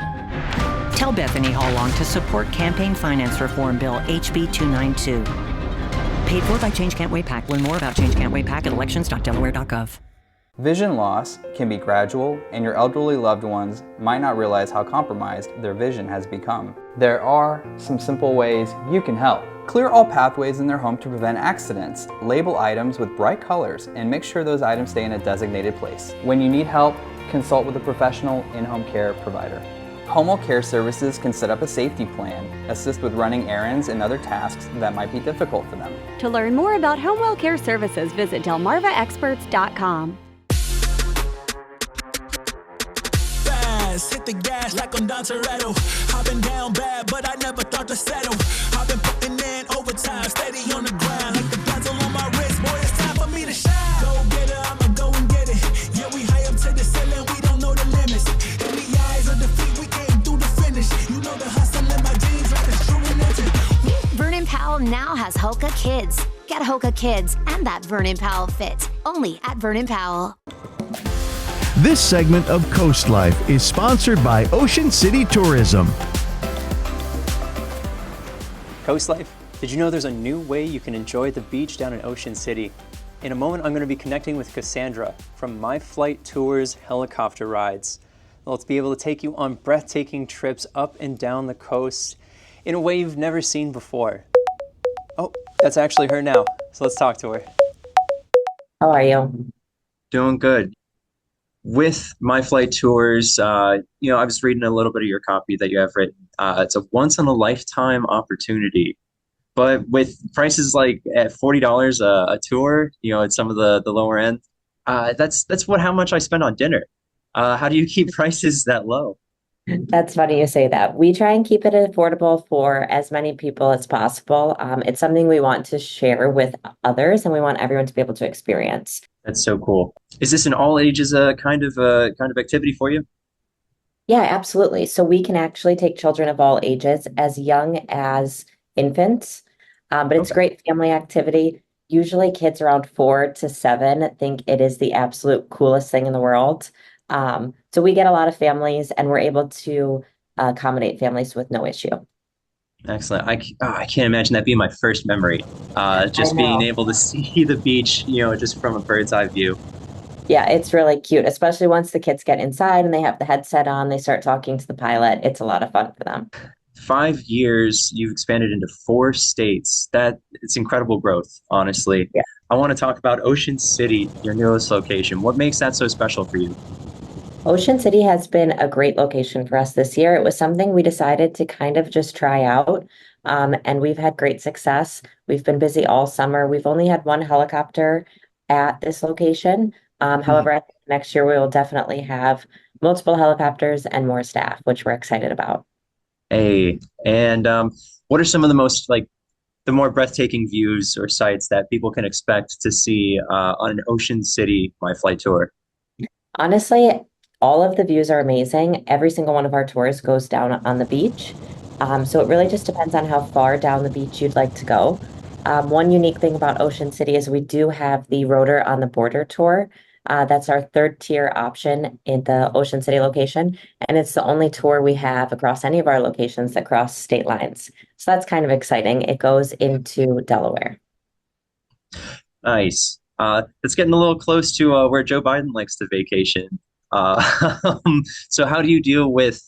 Speaker 8: Tell Bethany Hall Long to support Campaign Finance Reform Bill HB 292. Paid for by Change Can't Wait PAC. Learn more about Change Can't Wait PAC at elections.delaware.gov.
Speaker 9: Vision loss can be gradual, and your elderly loved ones might not realize how compromised their vision has become. There are some simple ways you can help. Clear all pathways in their home to prevent accidents. Label items with bright colors and make sure those items stay in a designated place. When you need help, consult with a professional in-home care provider. Home care services can set up a safety plan, assist with running errands and other tasks that might be difficult for them.
Speaker 10: To learn more about home care services, visit delmarvaexperts.com.
Speaker 11: Hit the gas like I'm Don Toretto. I've been down bad, but I never thought to settle. I've been putting in overtime, steady on the ground. Like the bezel on my wrist, boy, it's time for me to shine. Go get it, I'ma go and get it. Yeah, we high up to the ceiling, we don't know the limits. In the eyes of defeat, we came through the finish. You know the hustle in my jeans, like a true legend.
Speaker 12: Vernon Powell now has Hoka Kids. Get Hoka Kids and that Vernon Powell fit. Only at Vernon Powell.
Speaker 4: This segment of Coast Life is sponsored by Ocean City Tourism.
Speaker 7: Coast Life, did you know there's a new way you can enjoy the beach down in Ocean City? In a moment, I'm going to be connecting with Cassandra from My Flight Tours Helicopter Rides. Let's be able to take you on breathtaking trips up and down the coast in a way you've never seen before. Oh, that's actually her now, so let's talk to her.
Speaker 13: How are you?
Speaker 22: Doing good. With My Flight Tours, I was reading a little bit of your copy that you have written. It's a once in a lifetime opportunity, but with prices like at $40 a tour, at some of the lower end, that's how much I spend on dinner. How do you keep prices that low?
Speaker 5: That's funny you say that. We try and keep it affordable for as many people as possible. It's something we want to share with others, and we want everyone to be able to experience.
Speaker 22: That's so cool. Is this an all ages kind of activity for you?
Speaker 5: Yeah, absolutely. So we can actually take children of all ages, as young as infants, but it's great family activity. Usually kids around 4 to 7 think it is the absolute coolest thing in the world. So we get a lot of families and we're able to accommodate families with no issue.
Speaker 22: Excellent. I can't imagine that being my first memory. Just being able to see the beach, just from a bird's eye view.
Speaker 5: Yeah, it's really cute, especially once the kids get inside and they have the headset on, they start talking to the pilot. It's a lot of fun for them.
Speaker 22: 5 years, you've expanded into 4 states. It's incredible growth, honestly.
Speaker 5: Yeah.
Speaker 22: I want to talk about Ocean City, your newest location. What makes that so special for you?
Speaker 5: Ocean City has been a great location for us this year. It was something we decided to kind of just try out, and we've had great success. We've been busy all summer. We've only had one helicopter at this location. However, I think next year we will definitely have multiple helicopters and more staff, which we're excited about.
Speaker 22: Hey, and what are some of the most the more breathtaking views or sights that people can expect to see on an Ocean City My Flight tour?
Speaker 5: Honestly, all of the views are amazing. Every single one of our tours goes down on the beach. So it really just depends on how far down the beach you'd like to go. One unique thing about Ocean City is we do have the Rotor on the Border tour. That's our third tier option in the Ocean City location. And it's the only tour we have across any of our locations that cross state lines. So that's kind of exciting. It goes into Delaware.
Speaker 22: Nice. It's getting a little close to where Joe Biden likes to vacation. So how do you deal with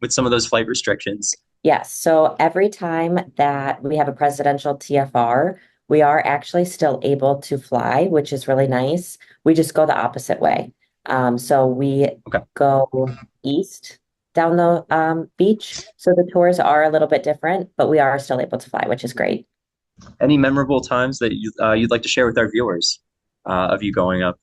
Speaker 22: some of those flight restrictions?
Speaker 5: Yes. So every time that we have a presidential TFR, we are actually still able to fly, which is really nice. We just go the opposite way. So we go east down the beach. So the tours are a little bit different, but we are still able to fly, which is great.
Speaker 22: Any memorable times that you'd like to share with our viewers of you going up?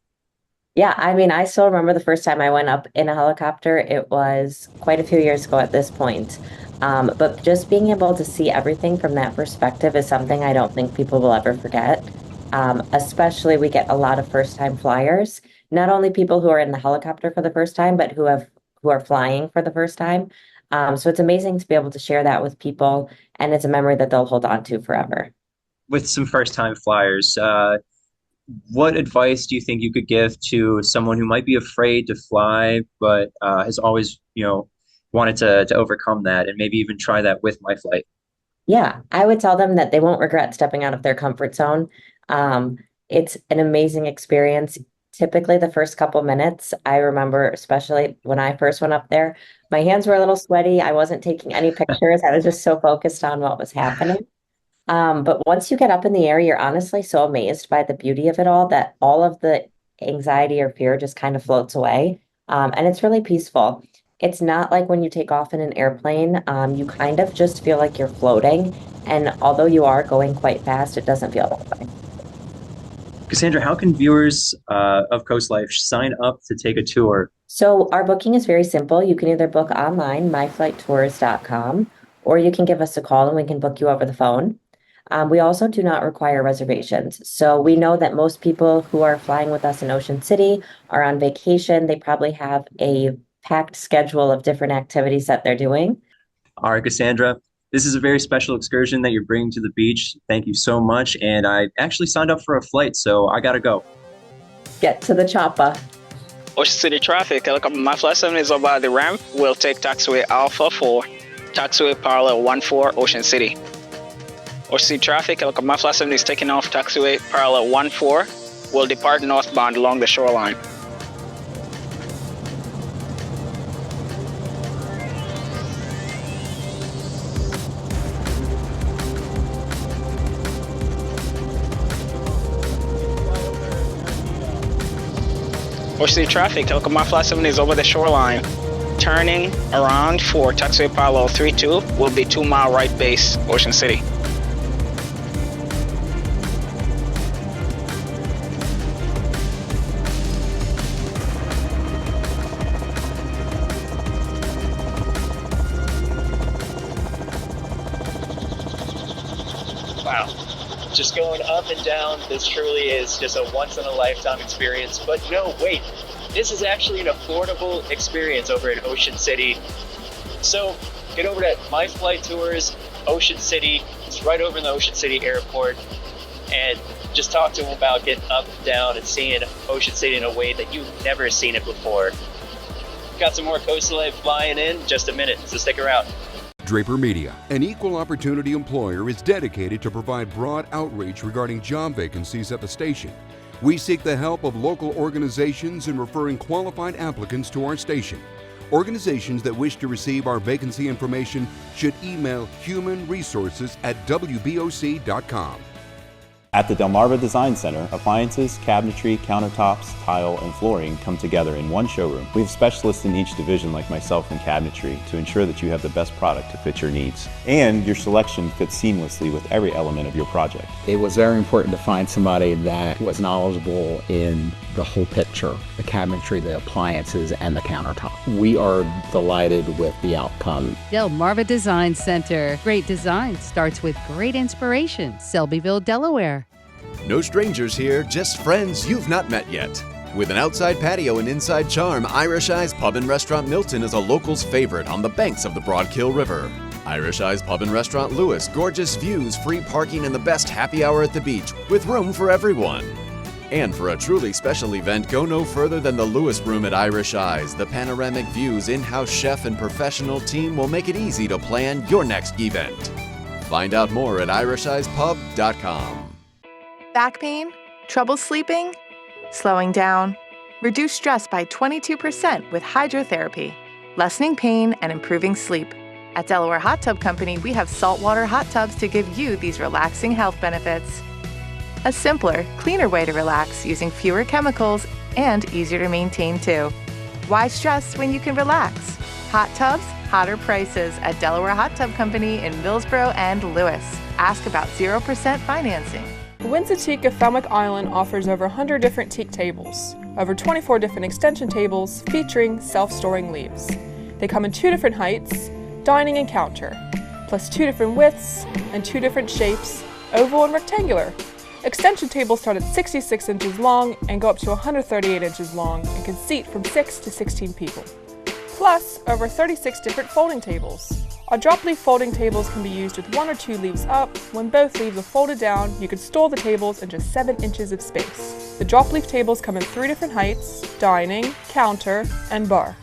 Speaker 5: Yeah, I mean, I still remember the first time I went up in a helicopter. It was quite a few years ago at this point. But just being able to see everything from that perspective is something I don't think people will ever forget. Especially we get a lot of first-time flyers, not only people who are in the helicopter for the first time, but who are flying for the first time. So it's amazing to be able to share that with people, and it's a memory that they'll hold on to forever.
Speaker 22: With some first-time flyers, what advice do you think you could give to someone who might be afraid to fly, but has always, wanted to overcome that and maybe even try that with My Flight?
Speaker 5: Yeah, I would tell them that they won't regret stepping out of their comfort zone. It's an amazing experience. Typically, the first couple minutes, I remember, especially when I first went up there, my hands were a little sweaty. I wasn't taking any pictures. I was just so focused on what was happening. But once you get up in the air, you're honestly so amazed by the beauty of it all that all of the anxiety or fear just kind of floats away. And it's really peaceful. It's not like when you take off in an airplane, you kind of just feel like you're floating. And although you are going quite fast, it doesn't feel that way.
Speaker 22: Cassandra, how can viewers of Coast Life sign up to take a tour?
Speaker 5: So our booking is very simple. You can either book online, myflighttours.com, or you can give us a call and we can book you over the phone. We also do not require reservations. So we know that most people who are flying with us in Ocean City are on vacation. They probably have a packed schedule of different activities that they're doing.
Speaker 22: All right, Cassandra, this is a very special excursion that you're bringing to the beach. Thank you so much. And I actually signed up for a flight, so I got to go.
Speaker 5: Get to the chopper.
Speaker 13: Ocean City traffic, helicopter My Flight 7 is over the ramp. We'll take taxiway Alpha 4, taxiway parallel 14, Ocean City. Ocean City traffic, helicopter My Flight 7 is taking off taxiway parallel 14. We'll depart northbound along the shoreline. or city traffic, look at my Flat 70s over the shoreline. Turning around for taxiway parallel 32 will be 2 mile right base, Ocean City.
Speaker 2: Wow. Just going up and down, this truly is just a once-in-a-lifetime experience. But no, wait, this is actually an affordable experience over in Ocean City. So get over to My Flight Tours, Ocean City. It's right over in the Ocean City airport. And just talk to them about getting up and down and seeing Ocean City in a way that you've never seen it before. Got some more Coastal Life flying in just a minute, so stick around.
Speaker 16: Draper Media, an equal opportunity employer, is dedicated to provide broad outreach regarding job vacancies at the station. We seek the help of local organizations in referring qualified applicants to our station. Organizations that wish to receive our vacancy information should email humanresources@wboc.com.
Speaker 17: At the Delmarva Design Center, appliances, cabinetry, countertops, tile, and flooring come together in one showroom. We have specialists in each division like myself in cabinetry to ensure that you have the best product to fit your needs. And your selection fits seamlessly with every element of your project.
Speaker 18: It was very important to find somebody that was knowledgeable in the whole picture, the cabinetry, the appliances, and the countertop. We are delighted with the outcome.
Speaker 24: Delmarva Design Center. Great design starts with great inspiration. Selbyville, Delaware.
Speaker 25: No strangers here, just friends you've not met yet. With an outside patio and inside charm, Irish Eyes Pub and Restaurant Milton is a local's favorite on the banks of the Broadkill River. Irish Eyes Pub and Restaurant Lewis, gorgeous views, free parking, and the best happy hour at the beach, with room for everyone. And for a truly special event, go no further than the Lewis Room at Irish Eyes. The panoramic views, in-house chef, and professional team will make it easy to plan your next event. Find out more at irisheyespub.com.
Speaker 26: Back pain? Trouble sleeping? Slowing down? Reduce stress by 22% with hydrotherapy, lessening pain and improving sleep. At Delaware Hot Tub Company, we have saltwater hot tubs to give you these relaxing health benefits. A simpler, cleaner way to relax using fewer chemicals and easier to maintain too. Why stress when you can relax? Hot tubs, hotter prices at Delaware Hot Tub Company in Millsboro and Lewis. Ask about 0% financing.
Speaker 27: Windsor Teak of Falmouth Island offers over 100 different teak tables, over 24 different extension tables featuring self-storing leaves. They come in 2 different heights, dining and counter, plus 2 different widths and 2 different shapes, oval and rectangular. Extension tables start at 66 inches long and go up to 138 inches long and can seat from 6 to 16 people. Plus, over 36 different folding tables. Our drop leaf folding tables can be used with 1 or 2 leaves up. When both leaves are folded down, you can store the tables in just 7 inches of space. The drop leaf tables come in 3 different heights, dining, counter, and bar,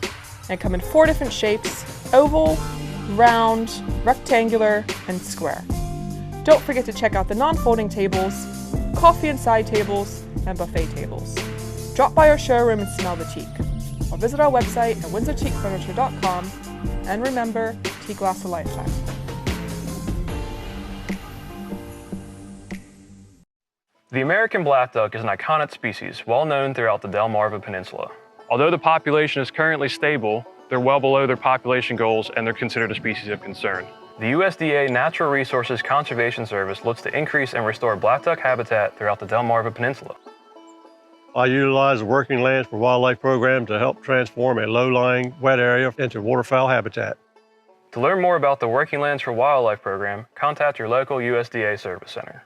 Speaker 27: and come in 4 different shapes, oval, round, rectangular, and square. Don't forget to check out the non-folding tables, coffee and side tables, and buffet tables. Drop by our showroom and smell the teak, or visit our website at windsorteakfurniture.com, and remember, teak lasts a lifetime.
Speaker 28: The American black duck is an iconic species well known throughout the Delmarva Peninsula. Although the population is currently stable, they're well below their population goals and they're considered a species of concern. The USDA Natural Resources Conservation Service looks to increase and restore black duck habitat throughout the Delmarva Peninsula.
Speaker 29: I utilize the Working Lands for Wildlife program to help transform a low-lying wet area into waterfowl habitat.
Speaker 28: To learn more about the Working Lands for Wildlife program, contact your local USDA Service Center.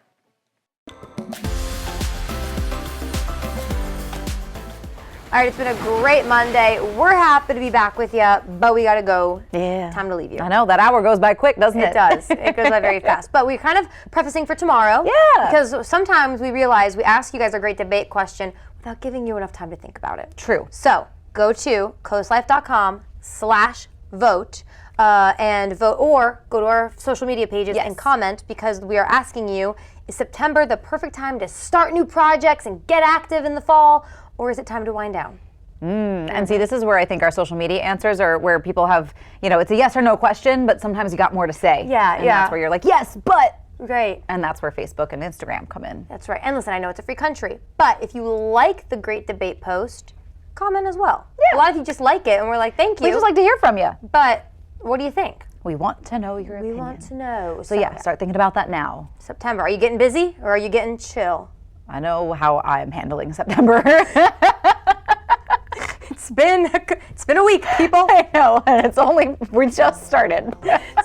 Speaker 30: All right, it's been a great Monday. We're happy to be back with you, but we gotta go.
Speaker 1: Yeah.
Speaker 30: Time to leave you.
Speaker 1: I know, that hour goes by quick, doesn't it?
Speaker 30: It does. It goes by very fast. But we're kind of prefacing for tomorrow.
Speaker 1: Yeah.
Speaker 30: Because sometimes we realize we ask you guys a great debate question without giving you enough time to think about it.
Speaker 1: True.
Speaker 30: So go to coastlife.com/vote and vote, or go to our social media pages and comment, because we are asking you, is September the perfect time to start new projects and get active in the fall? Or is it time to wind down?
Speaker 1: And see, this is where I think our social media answers are where people have, it's a yes or no question, but sometimes you got more to say.
Speaker 30: Yeah,
Speaker 1: and that's where you're like, yes, but.
Speaker 30: Right.
Speaker 1: And that's where Facebook and Instagram come in.
Speaker 30: That's right. And listen, I know it's a free country, but if you like the Great Debate post, comment as well. Yeah. A lot of you just like it, and we're like, thank you.
Speaker 3: We just like to hear from you.
Speaker 30: But what do you think?
Speaker 3: We want to know your opinion.
Speaker 30: We want to know.
Speaker 3: So yeah, start thinking about that now.
Speaker 30: September. Are you getting busy or are you getting chill?
Speaker 3: I know how I'm handling September.
Speaker 30: It's been a week, people.
Speaker 3: I know, and we just started.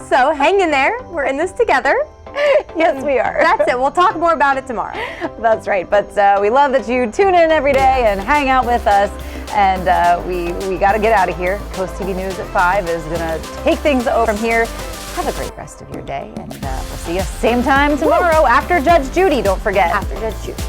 Speaker 30: So hang in there. We're in this together.
Speaker 3: Yes, we are.
Speaker 30: That's it. We'll talk more about it tomorrow.
Speaker 3: That's right. But we love that you tune in every day and hang out with us. And we got to get out of here. Coast TV News at 5 is going to take things over from here. Have a great rest of your day, and we'll see you same time tomorrow after Judge Judy. Don't forget.
Speaker 30: After Judge Judy.